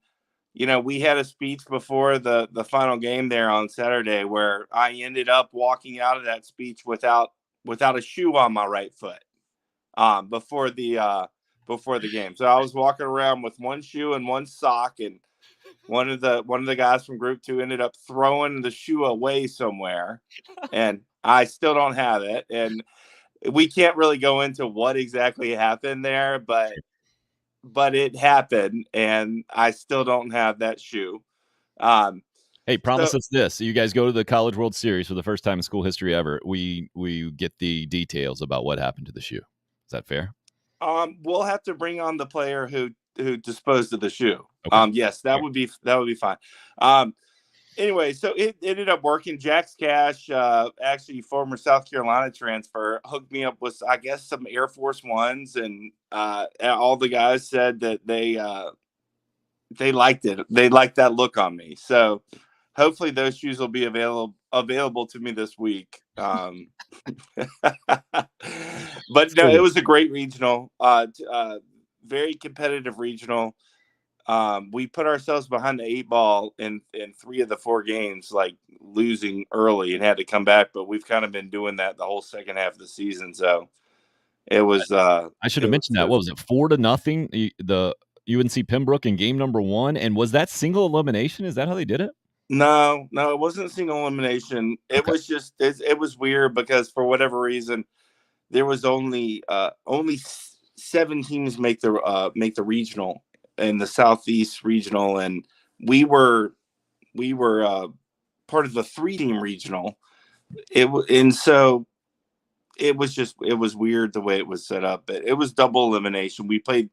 we had a speech before the final game there on Saturday where I ended up walking out of that speech without a shoe on my right foot before before the game. So I was walking around with one shoe and one sock, and one of the guys from Group 2 ended up throwing the shoe away somewhere, and I still don't have it. And we can't really go into what exactly happened there, but it happened, and I still don't have that shoe. Hey, promise So us this: you guys go to the College World Series for the first time in school history ever. We get the details about what happened to the shoe. Is that fair? we'll have to bring on the player who disposed of the shoe. Okay. Yes, that would be fine. Anyway, so it ended up working. Jax Cash, actually former South Carolina transfer, hooked me up with, I guess, some Air Force Ones, and all the guys said that they liked it. They liked that look on me. So hopefully those shoes will be available to me this week. But no, it was a great regional, very competitive regional. We put ourselves behind the 8 ball in 3 of the 4 games, like losing early and had to come back. But we've kind of been doing that the whole second half of the season. So it was. I should have mentioned that. What was it? 4-0. The UNC Pembroke in game number 1, and was that single elimination? Is that how they did it? No, it wasn't a single elimination. It was just it was weird because for whatever reason there was only 7 teams make the regional in the Southeast regional, and we were part of the 3-team regional. So it was weird the way it was set up. But it was double elimination. We played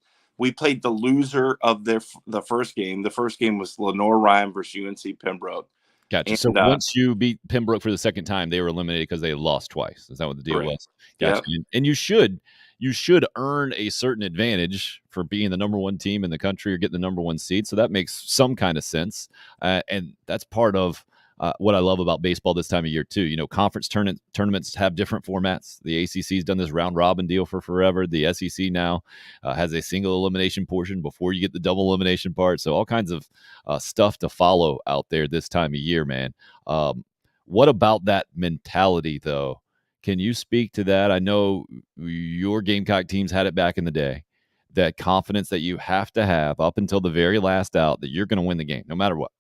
the loser of the first game. The first game was Lenore Ryan versus UNC Pembroke. Gotcha. And, so once you beat Pembroke for the second time, they were eliminated because they lost twice. Is that what the deal was? Gotcha. Yep. And you should earn a certain advantage for being the number 1 team in the country or getting the number 1 seed. So that makes some kind of sense. And that's part of what I love about baseball this time of year too. Conference tournaments have different formats. The ACC's done this round robin deal for forever. The SEC now has a single elimination portion before you get the double elimination part. So all kinds of stuff to follow out there this time of year, man. What about that mentality though? Can you speak to that? I know your Gamecock teams had it back in the day. That confidence that you have to have up until the very last out that you're going to win the game, no matter what.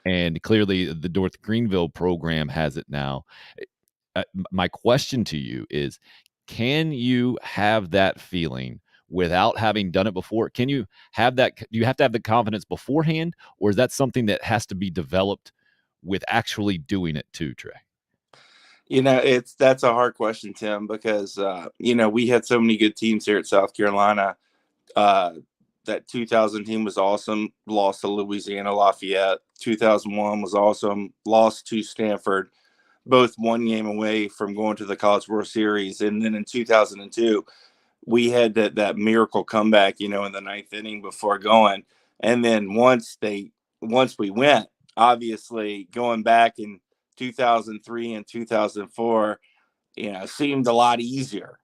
And clearly the North Greenville program has it now. My question to you is, can you have that feeling without having done it before? Can you have that? Do you have to have the confidence beforehand, or is that something that has to be developed with actually doing it too, Trey? That's a hard question, Tim, because we had so many good teams here at South Carolina. That 2000 team was awesome. Lost to Louisiana Lafayette. 2001 was awesome. Lost to Stanford. Both 1 game away from going to the College World Series. And then in 2002, we had that miracle comeback, in the 9th inning before going. And then once we went, obviously going back in 2003 and 2004, seemed a lot easier.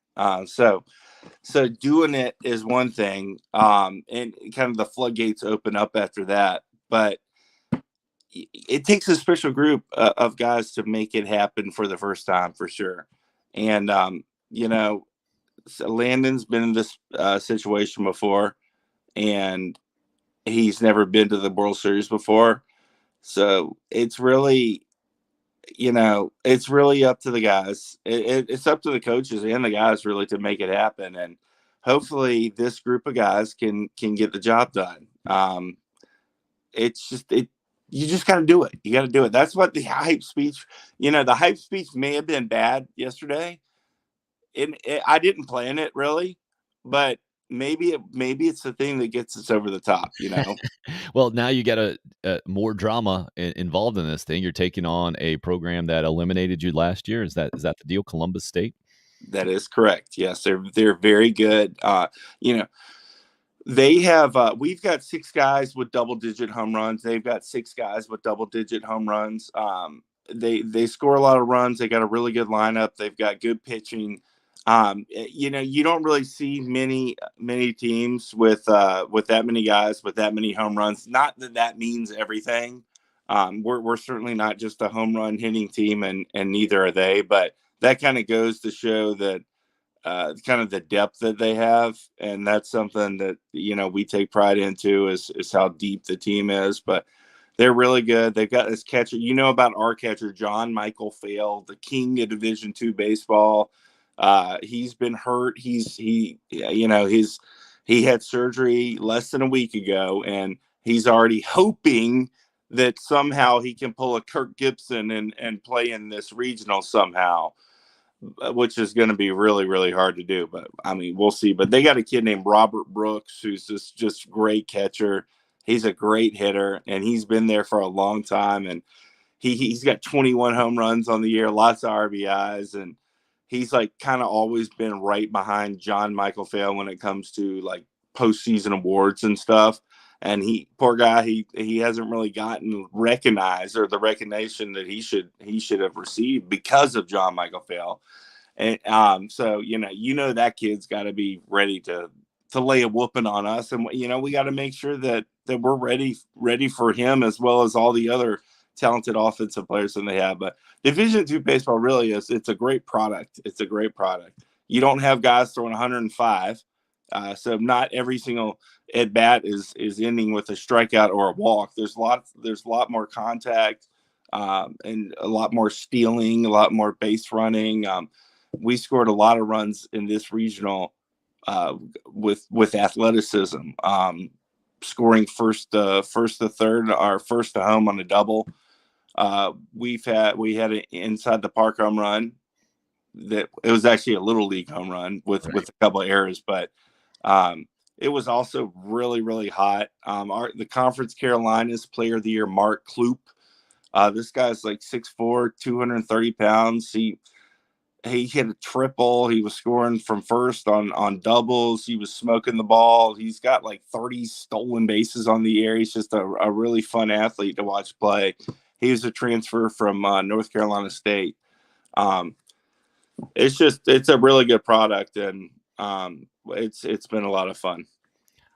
So doing it is one thing, and kind of the floodgates open up after that. But it takes a special group of guys to make it happen for the first time, for sure. And so Landon's been in this situation before, and he's never been to the World Series before. So it's really up to the guys. It's up to the coaches and the guys really to make it happen. And hopefully this group of guys can get the job done. You just got to do it. You got to do it. That's what the hype speech, the hype speech may have been bad yesterday. I didn't plan it really, but maybe it's the thing that gets us over the top, Well, now you got more drama involved in this thing. You're taking on a program that eliminated you last year. Is that the deal? Columbus State? That is correct. Yes, they're very good. They have we've got 6 guys with double-digit home runs. They've got 6 guys with double-digit home runs. They score a lot of runs. They got a really good lineup. They've got good pitching. You don't really see many teams with that many guys with that many home runs. Not that means everything. We're certainly not just a home run hitting team, and neither are they. But that kind of goes to show that kind of the depth that they have, and that's something that we take pride into is how deep the team is. But they're really good. They've got this catcher. About our catcher, John Michael Fail, the king of Division II baseball. He's been hurt. He had surgery less than a week ago, and he's already hoping that somehow he can pull a Kirk Gibson and play in this regional somehow, which is going to be really, really hard to do. But I mean, we'll see. But they got a kid named Robert Brooks, who's just great catcher. He's a great hitter, and he's been there for a long time. And he's got 21 home runs on the year, lots of RBIs, and he's like kind of always been right behind John Michael Fail when it comes to like postseason awards and stuff. And poor guy, he hasn't really gotten recognized or the recognition that he should have received because of John Michael Fail. And so that kid's got to be ready to lay a whooping on us, and we got to make sure that we're ready for him as well as all the other talented offensive players that they have. But Division II baseball really it's a great product. It's a great product. You don't have guys throwing 105. So not every single at bat is ending with a strikeout or a walk. There's a lot more contact, and a lot more stealing, a lot more base running. We scored a lot of runs in this regional with athleticism, scoring first to third, or first to home on a double. We had an inside the park home run that it was actually a little league home run with a couple of errors, but it was also really, really hot. The Conference Carolinas Player of the Year, Mark Kloop. This guy's like 6'4", 230 pounds. He hit a triple. He was scoring from first on doubles. He was smoking the ball. He's got like 30 stolen bases on the year. He's just a really fun athlete to watch play. He was a transfer from North Carolina State. It's a really good product, and it's been a lot of fun.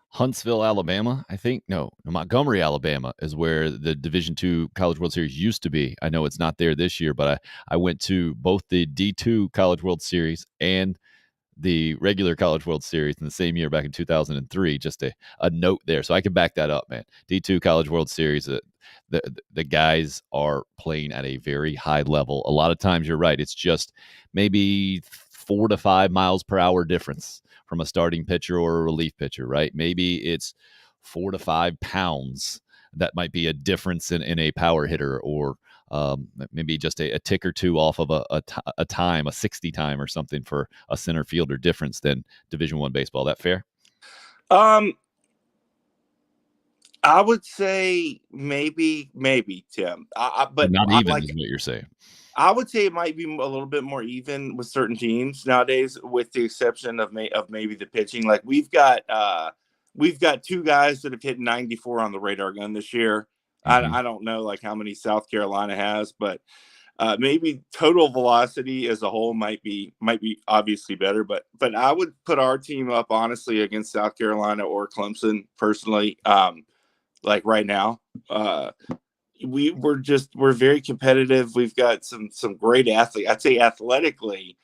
Huntsville, Alabama, I think. No, Montgomery, Alabama is where the Division II College World Series used to be. I know it's not there this year, but I went to both the D2 College World Series and the regular College World Series in the same year back in 2003. Just a note there. So I can back that up, man. D2 College World Series, the guys are playing at a very high level. A lot of times you're right. It's just maybe 4 to 5 miles per hour difference from a starting pitcher or a relief pitcher, right? Maybe it's 4 to 5 pounds. That might be a difference in a power hitter, or maybe just a tick or two off of a time, a 60 time or something for a center fielder difference than Division I baseball. That fair? I would say maybe Tim, but not even is what you're saying. I would say it might be a little bit more even with certain teams nowadays, with the exception of maybe the pitching. Like we've got 2 guys that have hit 94 on the radar gun this year. I don't know like how many South Carolina has, but maybe total velocity as a whole might be obviously better. But I would put our team up honestly against South Carolina or Clemson personally. Like right now, we're very competitive. We've got some great athletes. I'd say athletically,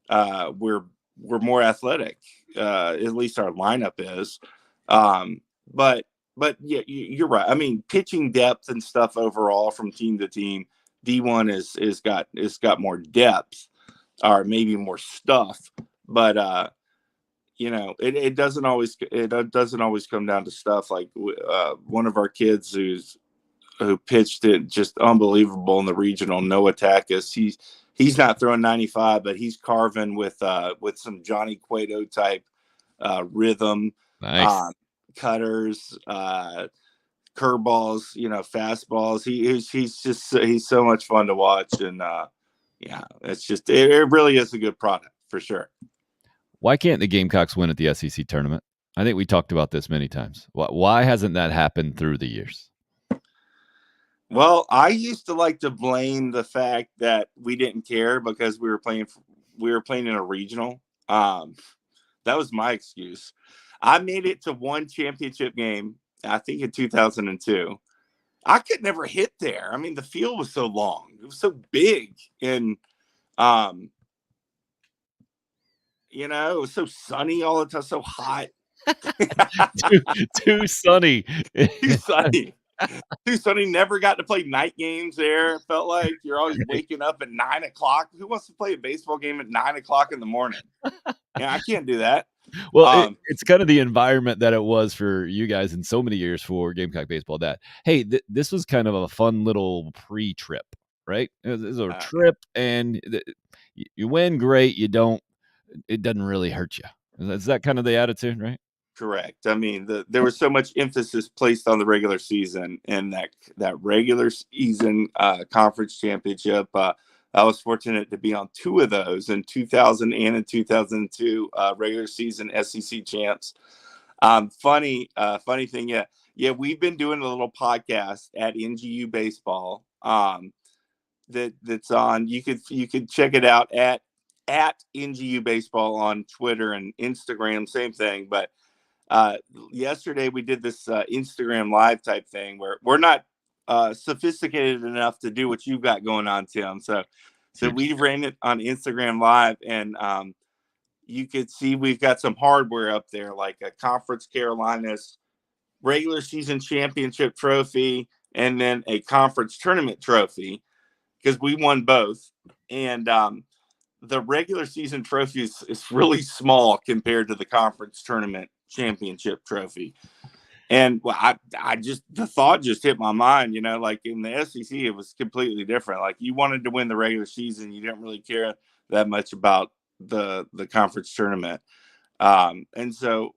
we're more athletic. At least our lineup is. But yeah, you're right. I mean, pitching depth and stuff overall from team to team, D1 is got more depth, or maybe more stuff. But it doesn't always come down to stuff. Like one of our kids who pitched it just unbelievable in the regional, Noah Takis. He's not throwing 95, but he's carving with some Johnny Cueto type rhythm. Nice. Cutters, curveballs, fastballs. He's so much fun to watch, and it really is a good product for sure. Why can't the Gamecocks win at the SEC tournament? I think we talked about this many times. Why hasn't that happened through the years? Well, I used to like to blame the fact that we didn't care because we were playing in a regional. That was my excuse. I made it to one championship game, I think in 2002. I could never hit there. I mean, the field was so long. It was so big. And, You know, it was so sunny all the time, so hot. Too sunny. Too sunny. Too sunny. Never got to play night games there. Felt like you're always waking up at 9 o'clock. Who wants to play a baseball game at 9 o'clock in the morning? Yeah, I can't do that. Well, it's kind of the environment that it was for you guys in so many years for Gamecock baseball that, hey, this was kind of a fun little pre-trip, right? It was a trip, and you win, great. You don't, it doesn't really hurt you. Is that kind of the attitude, right? Correct. I mean, there was so much emphasis placed on the regular season, and that regular season conference championship. I was fortunate to be on two of those in 2000 and in 2002 regular season SEC champs. Funny thing, yeah. We've been doing a little podcast at NGU Baseball. That's on. You could check it out at NGU Baseball on Twitter and Instagram. Same thing, but yesterday we did this Instagram live type thing where we're not sophisticated enough to do what you've got going on, Tim. So we ran it on Instagram live, and you could see we've got some hardware up there, like a Conference Carolinas regular season championship trophy and then a conference tournament trophy, because we won both. And the regular season trophy is really small compared to the conference tournament championship trophy. And well, I just, the thought just hit my mind, you know, like in the SEC, it was completely different. Like you wanted to win the regular season. You didn't really care that much about the conference tournament. And so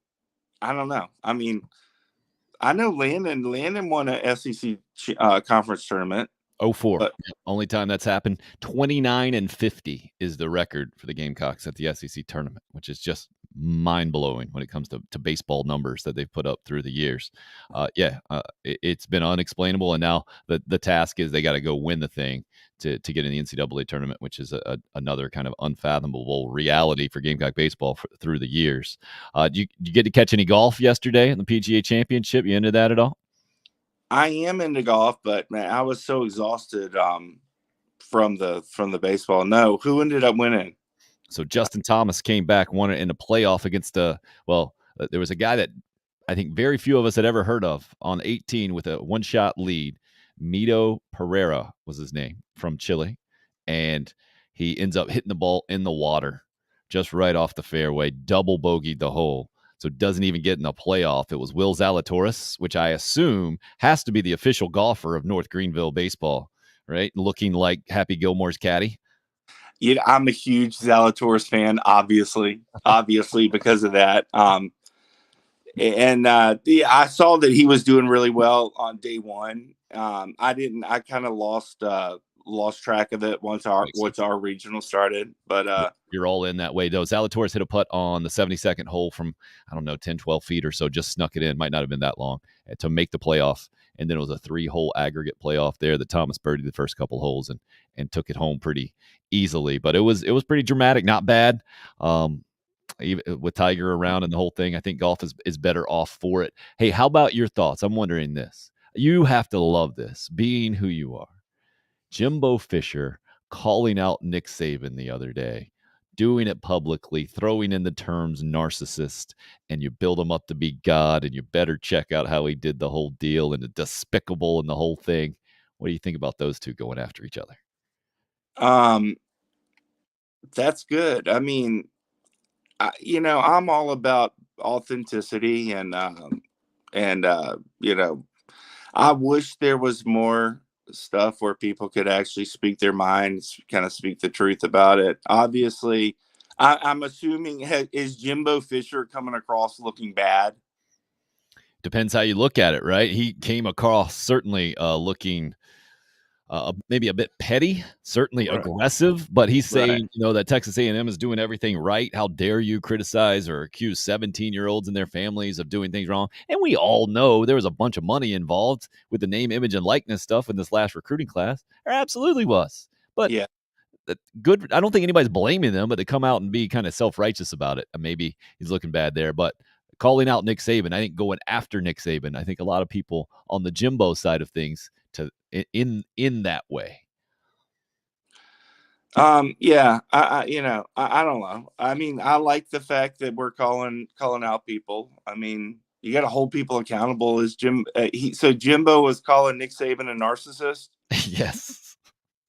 I don't know. I mean, I know Landon won a SEC conference tournament. 04. But only time that's happened. 29-50 is the record for the Gamecocks at the SEC tournament, which is just mind-blowing when it comes to baseball numbers that they've put up through the years. It's been unexplainable, and now the task is they got to go win the thing to get in the NCAA tournament, which is another kind of unfathomable reality for Gamecock baseball through the years. Did you get to catch any golf yesterday in the PGA Championship? You into that at all? I am into golf, but man, I was so exhausted from the baseball. No, who ended up winning? So Justin Thomas came back, won it in a playoff against there was a guy that I think very few of us had ever heard of on 18 with a one-shot lead. Mito Pereira was his name, from Chile, and he ends up hitting the ball in the water just right off the fairway, double bogeyed the hole. So doesn't even get in the playoff. It was Will Zalatoris, which I assume has to be the official golfer of North Greenville baseball, right? Looking like Happy Gilmore's caddy. Yeah, I'm a huge Zalatoris fan, obviously because of that. I saw that he was doing really well on day one. I kind of lost track of it once our regional started, but you're all in that way though. Zalatoris hit a putt on the 72nd hole from, I don't know, 10-12 feet or so, just snuck it in, might not have been that long, to make the playoff. And then it was a 3-hole aggregate playoff there that Thomas birdied the first couple holes and took it home pretty easily. But it was pretty dramatic, not bad. Even with Tiger around and the whole thing, I think golf is better off for it. Hey, how about your thoughts? I'm wondering this. You have to love this, being who you are. Jimbo Fisher calling out Nick Saban the other day, doing it publicly, throwing in the terms narcissist, and you build him up to be God, and you better check out how he did the whole deal and the despicable and the whole thing. What do you think about those two going after each other? That's good. I mean, I'm all about authenticity and I wish there was more stuff where people could actually speak their minds, kind of speak the truth about it. Obviously, I'm assuming, is Jimbo Fisher coming across looking bad? Depends how you look at it, right? He came across certainly looking maybe a bit petty, certainly Right. aggressive, but he's saying, Right. that Texas A&M is doing everything right. How dare you criticize or accuse 17-year-olds and their families of doing things wrong? And we all know there was a bunch of money involved with the name, image, and likeness stuff in this last recruiting class. There absolutely was. But Yeah. good. I don't think anybody's blaming them, but to come out and be kind of self-righteous about it, maybe he's looking bad there. But calling out Nick Saban, I think going after Nick Saban, I think a lot of people on the Jimbo side of things in that way. Yeah, I don't know. I mean, I like the fact that we're calling out people. I mean, you got to hold people accountable. Is Jimbo was calling Nick Saban a narcissist? Yes.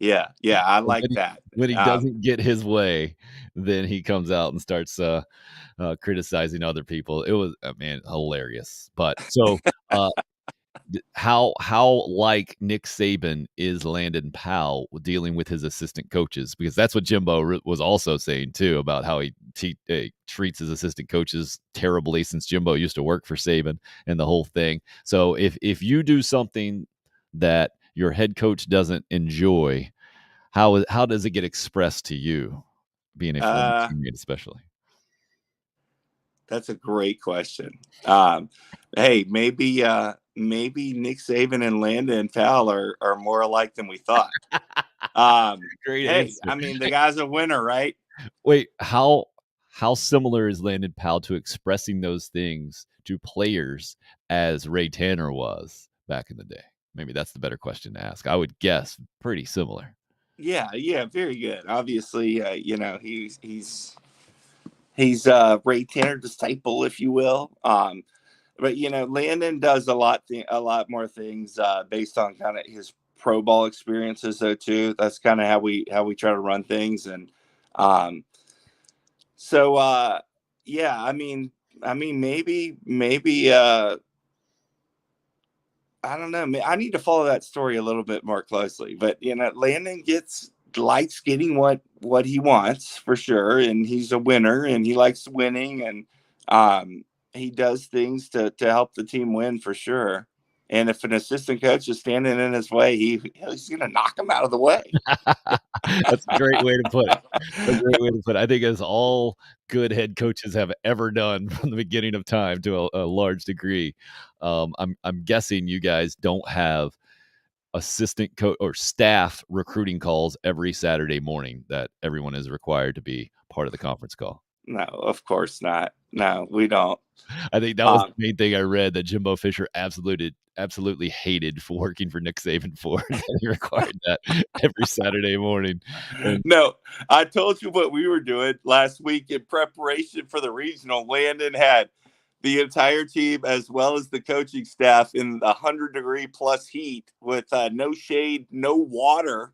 Yeah, I And like that. when he doesn't get his way, then he comes out and starts criticizing other people. It was, man, hilarious. But so, uh, how like Nick Saban is Landon Powell dealing with his assistant coaches? Because that's what Jimbo was also saying too about how he treats his assistant coaches terribly since Jimbo used to work for Saban and the whole thing. So if you do something that your head coach doesn't enjoy, how does it get expressed to you, being a former uh, teammate, especially? that's a great question. Um, hey, maybe Nick Saban and Landon Powell are more alike than we thought. Great Hey, answer. I mean, the guy's a winner, right? Wait, how similar is Landon Powell to expressing those things to players as Ray Tanner was back in the day? Maybe that's the better question to ask. I would guess pretty similar. Yeah, very good. Obviously, he's Ray Tanner disciple, if you will. But Landon does a lot more things based on kind of his pro ball experiences, though too. That's kind of how we try to run things, and um, so yeah. I mean, maybe I don't know. I need to follow that story a little bit more closely. But Landon likes getting what he wants for sure, and he's a winner, and he likes winning, and he does things to help the team win for sure. And if an assistant coach is standing in his way, he's going to knock him out of the way. That's a great way to put it. A great way to put it. I think as all good head coaches have ever done from the beginning of time to a large degree. I'm guessing you guys don't have assistant coach or staff recruiting calls every Saturday morning that everyone is required to be part of the conference call. No, of course not. No, we don't. I think that was Um, the main thing I read that Jimbo Fisher absolutely hated for working for Nick Saban for that he required that every Saturday morning. And no, I told you what we were doing last week in preparation for the regional. Landon had the entire team as well as the coaching staff in the 100-degree plus heat with no shade, no water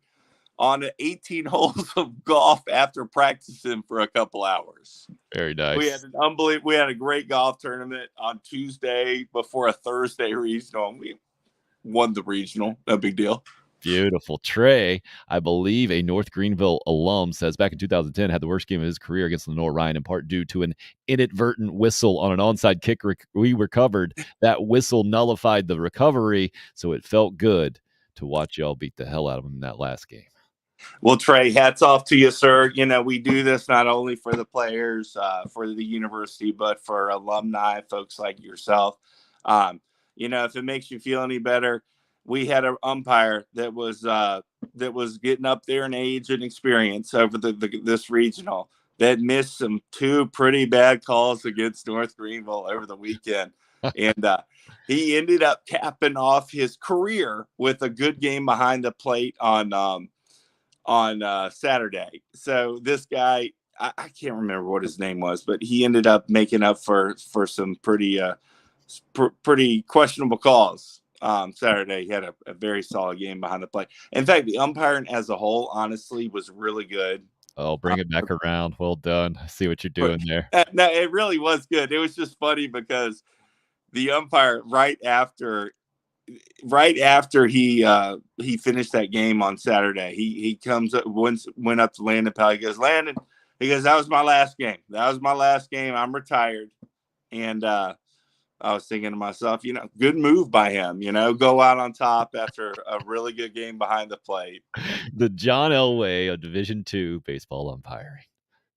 on 18 holes of golf after practicing for a couple hours. very We had nice. an unbelievable. We had a great golf tournament on Tuesday before a Thursday regional. And we won the regional. No big deal. Beautiful. Trey, I believe a North Greenville alum, says back in 2010 had the worst game of his career against Lenore Ryan in part due to an inadvertent whistle on an onside kick we recovered. That whistle nullified the recovery, so it felt good to watch y'all beat the hell out of them in that last game. Well, Trey, hats off to you, sir. We do this not only for the players, for the university, but for alumni, folks like yourself. If it makes you feel any better, we had an umpire that was getting up there in age and experience over this regional that missed some two pretty bad calls against North Greenville over the weekend, and he ended up capping off his career with a good game behind the plate on Saturday. So this guy, I can't remember what his name was, but he ended up making up for some pretty questionable calls. Saturday, he had a very solid game behind the plate. In fact, the umpiring as a whole, honestly, was really good. Oh, bring it back around. Well done. I see what you're doing there. No, it really was good. It was just funny because the umpire right after he finished that game on Saturday, he comes up went up to Landon Powell. He goes, that was my last game. I'm retired. And I was thinking to myself, good move by him, go out on top after a really good game behind the plate. The John Elway of Division II baseball umpiring.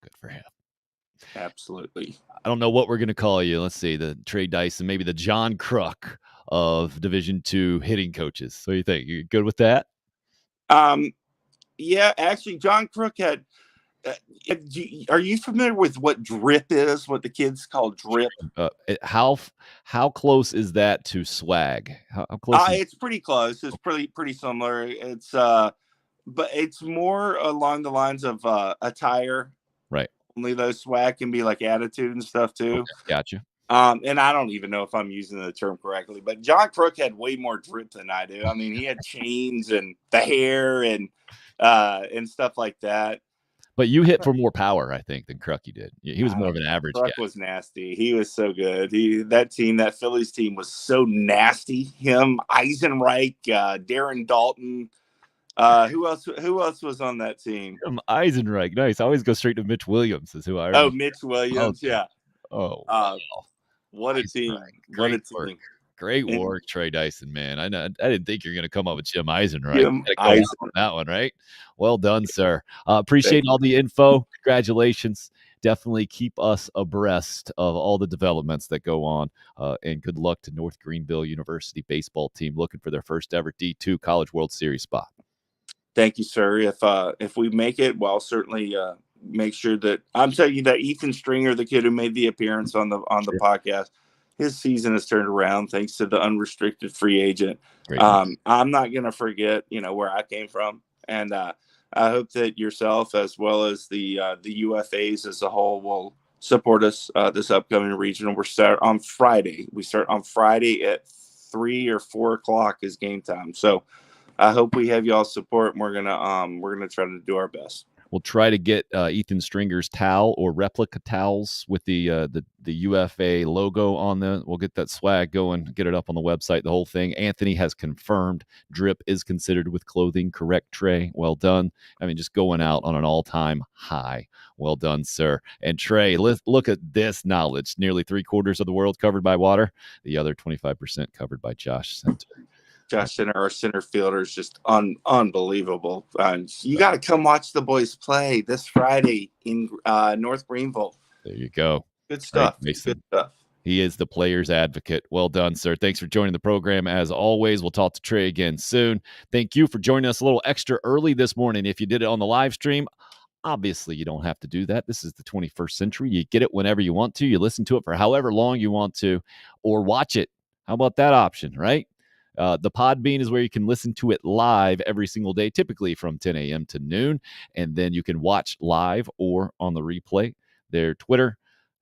Good for him. Absolutely. I don't know what we're going to call you. Let's see, the Trey Dyson, maybe the John Kruk of Division II hitting coaches. What do you think? You good with that? Yeah, actually, John Crook had. Are you familiar with what drip is? What the kids call drip? How close is that to swag? How close? It's pretty close. It's pretty similar. It's but it's more along the lines of attire. Right. Only though swag can be like attitude and stuff too. Okay. Gotcha. And I don't even know if I'm using the term correctly, but John Crook had way more drip than I do. I mean, he had chains and the hair and stuff like that. But you hit for more power, I think, than Crucky did. He was more of an average guy. Crook was nasty. He was so good. That Phillies team was so nasty. Him, Eisenreich, Darren Dalton. Who else was on that team? Eisenreich, nice. I always go straight to Mitch Williams. Is who I remember. Oh, Mitch Williams, yeah. Oh, wow. What a team! What a team! Great work, Trey Dyson, man. I didn't think you were going to come up with Jim Eisenreich. Jim Eisen. On that one, right? Well done, sir. Appreciate all the info. Congratulations. Definitely keep us abreast of all the developments that go on. And good luck to North Greenville University baseball team looking for their first ever D2 College World Series spot. Thank you, sir. If we make it, well, certainly make sure that I'm telling you that Ethan Stringer, the kid who made the appearance on the podcast, his season has turned around thanks to the unrestricted free agent. I'm not going to forget, where I came from. And I hope that yourself, as well as the UFAs as a whole, will support us this upcoming regional. We start on Friday. At 3 or 4 o'clock is game time. So I hope we have y'all support, and we're gonna try to do our best. We'll try to get Ethan Stringer's towel or replica towels with the UFA logo on them. We'll get that swag going, get it up on the website, the whole thing. Anthony has confirmed drip is considered with clothing. Correct, Trey? Well done. I mean, just going out on an all-time high. Well done, sir. And Trey, look at this knowledge. Nearly 3/4 of the world covered by water. The other 25% covered by Josh Center. Josh Center, our center fielder, is just unbelievable. You got to come watch the boys play this Friday in North Greenville. There you go. Good stuff. Right, good stuff. He is the player's advocate. Well done, sir. Thanks for joining the program. As always, we'll talk to Trey again soon. Thank you for joining us a little extra early this morning. If you did it on the live stream, obviously you don't have to do that. This is the 21st century. You get it whenever you want to. You listen to it for however long you want to, or watch it. How about that option, right? The Podbean is where you can listen to it live every single day, typically from 10 a.m. to noon. And then you can watch live or on the replay. Their Twitter,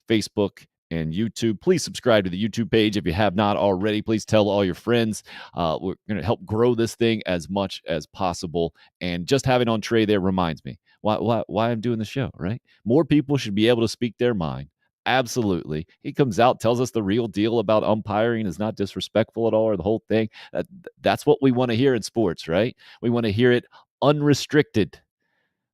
Facebook, and YouTube. Please subscribe to the YouTube page if you have not already. Please tell all your friends. We're going to help grow this thing as much as possible. And just having on Trey there reminds me why I'm doing the show, right? More people should be able to speak their mind. Absolutely. He comes out, tells us the real deal about umpiring is not disrespectful at all, or the whole thing. That's what we want to hear in sports, right? We want to hear it unrestricted.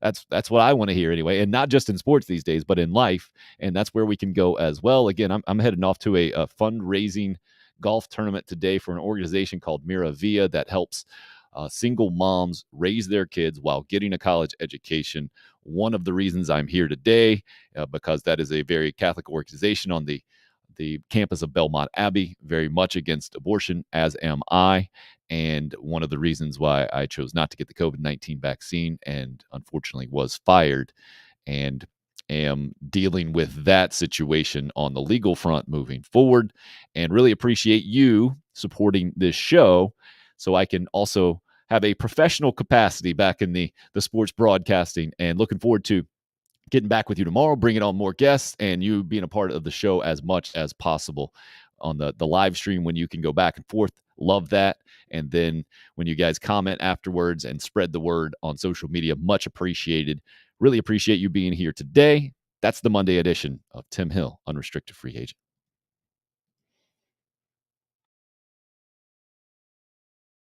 That's what I want to hear anyway, and not just in sports these days, but in life. And that's where we can go as well. Again, I'm heading off to a fundraising golf tournament today for an organization called Miravia that helps single moms raise their kids while getting a college education. One of the reasons I'm here today, because that is a very Catholic organization on the campus of Belmont Abbey, very much against abortion, as am I. And one of the reasons why I chose not to get the COVID-19 vaccine and unfortunately was fired, and am dealing with that situation on the legal front moving forward, and really appreciate you supporting this show so I can also have a professional capacity back in the sports broadcasting, and looking forward to getting back with you tomorrow, bringing on more guests, and you being a part of the show as much as possible on the live stream when you can go back and forth. Love that. And then when you guys comment afterwards and spread the word on social media, much appreciated. Really appreciate you being here today. That's the Monday edition of Tim Hill, Unrestricted Free Agent.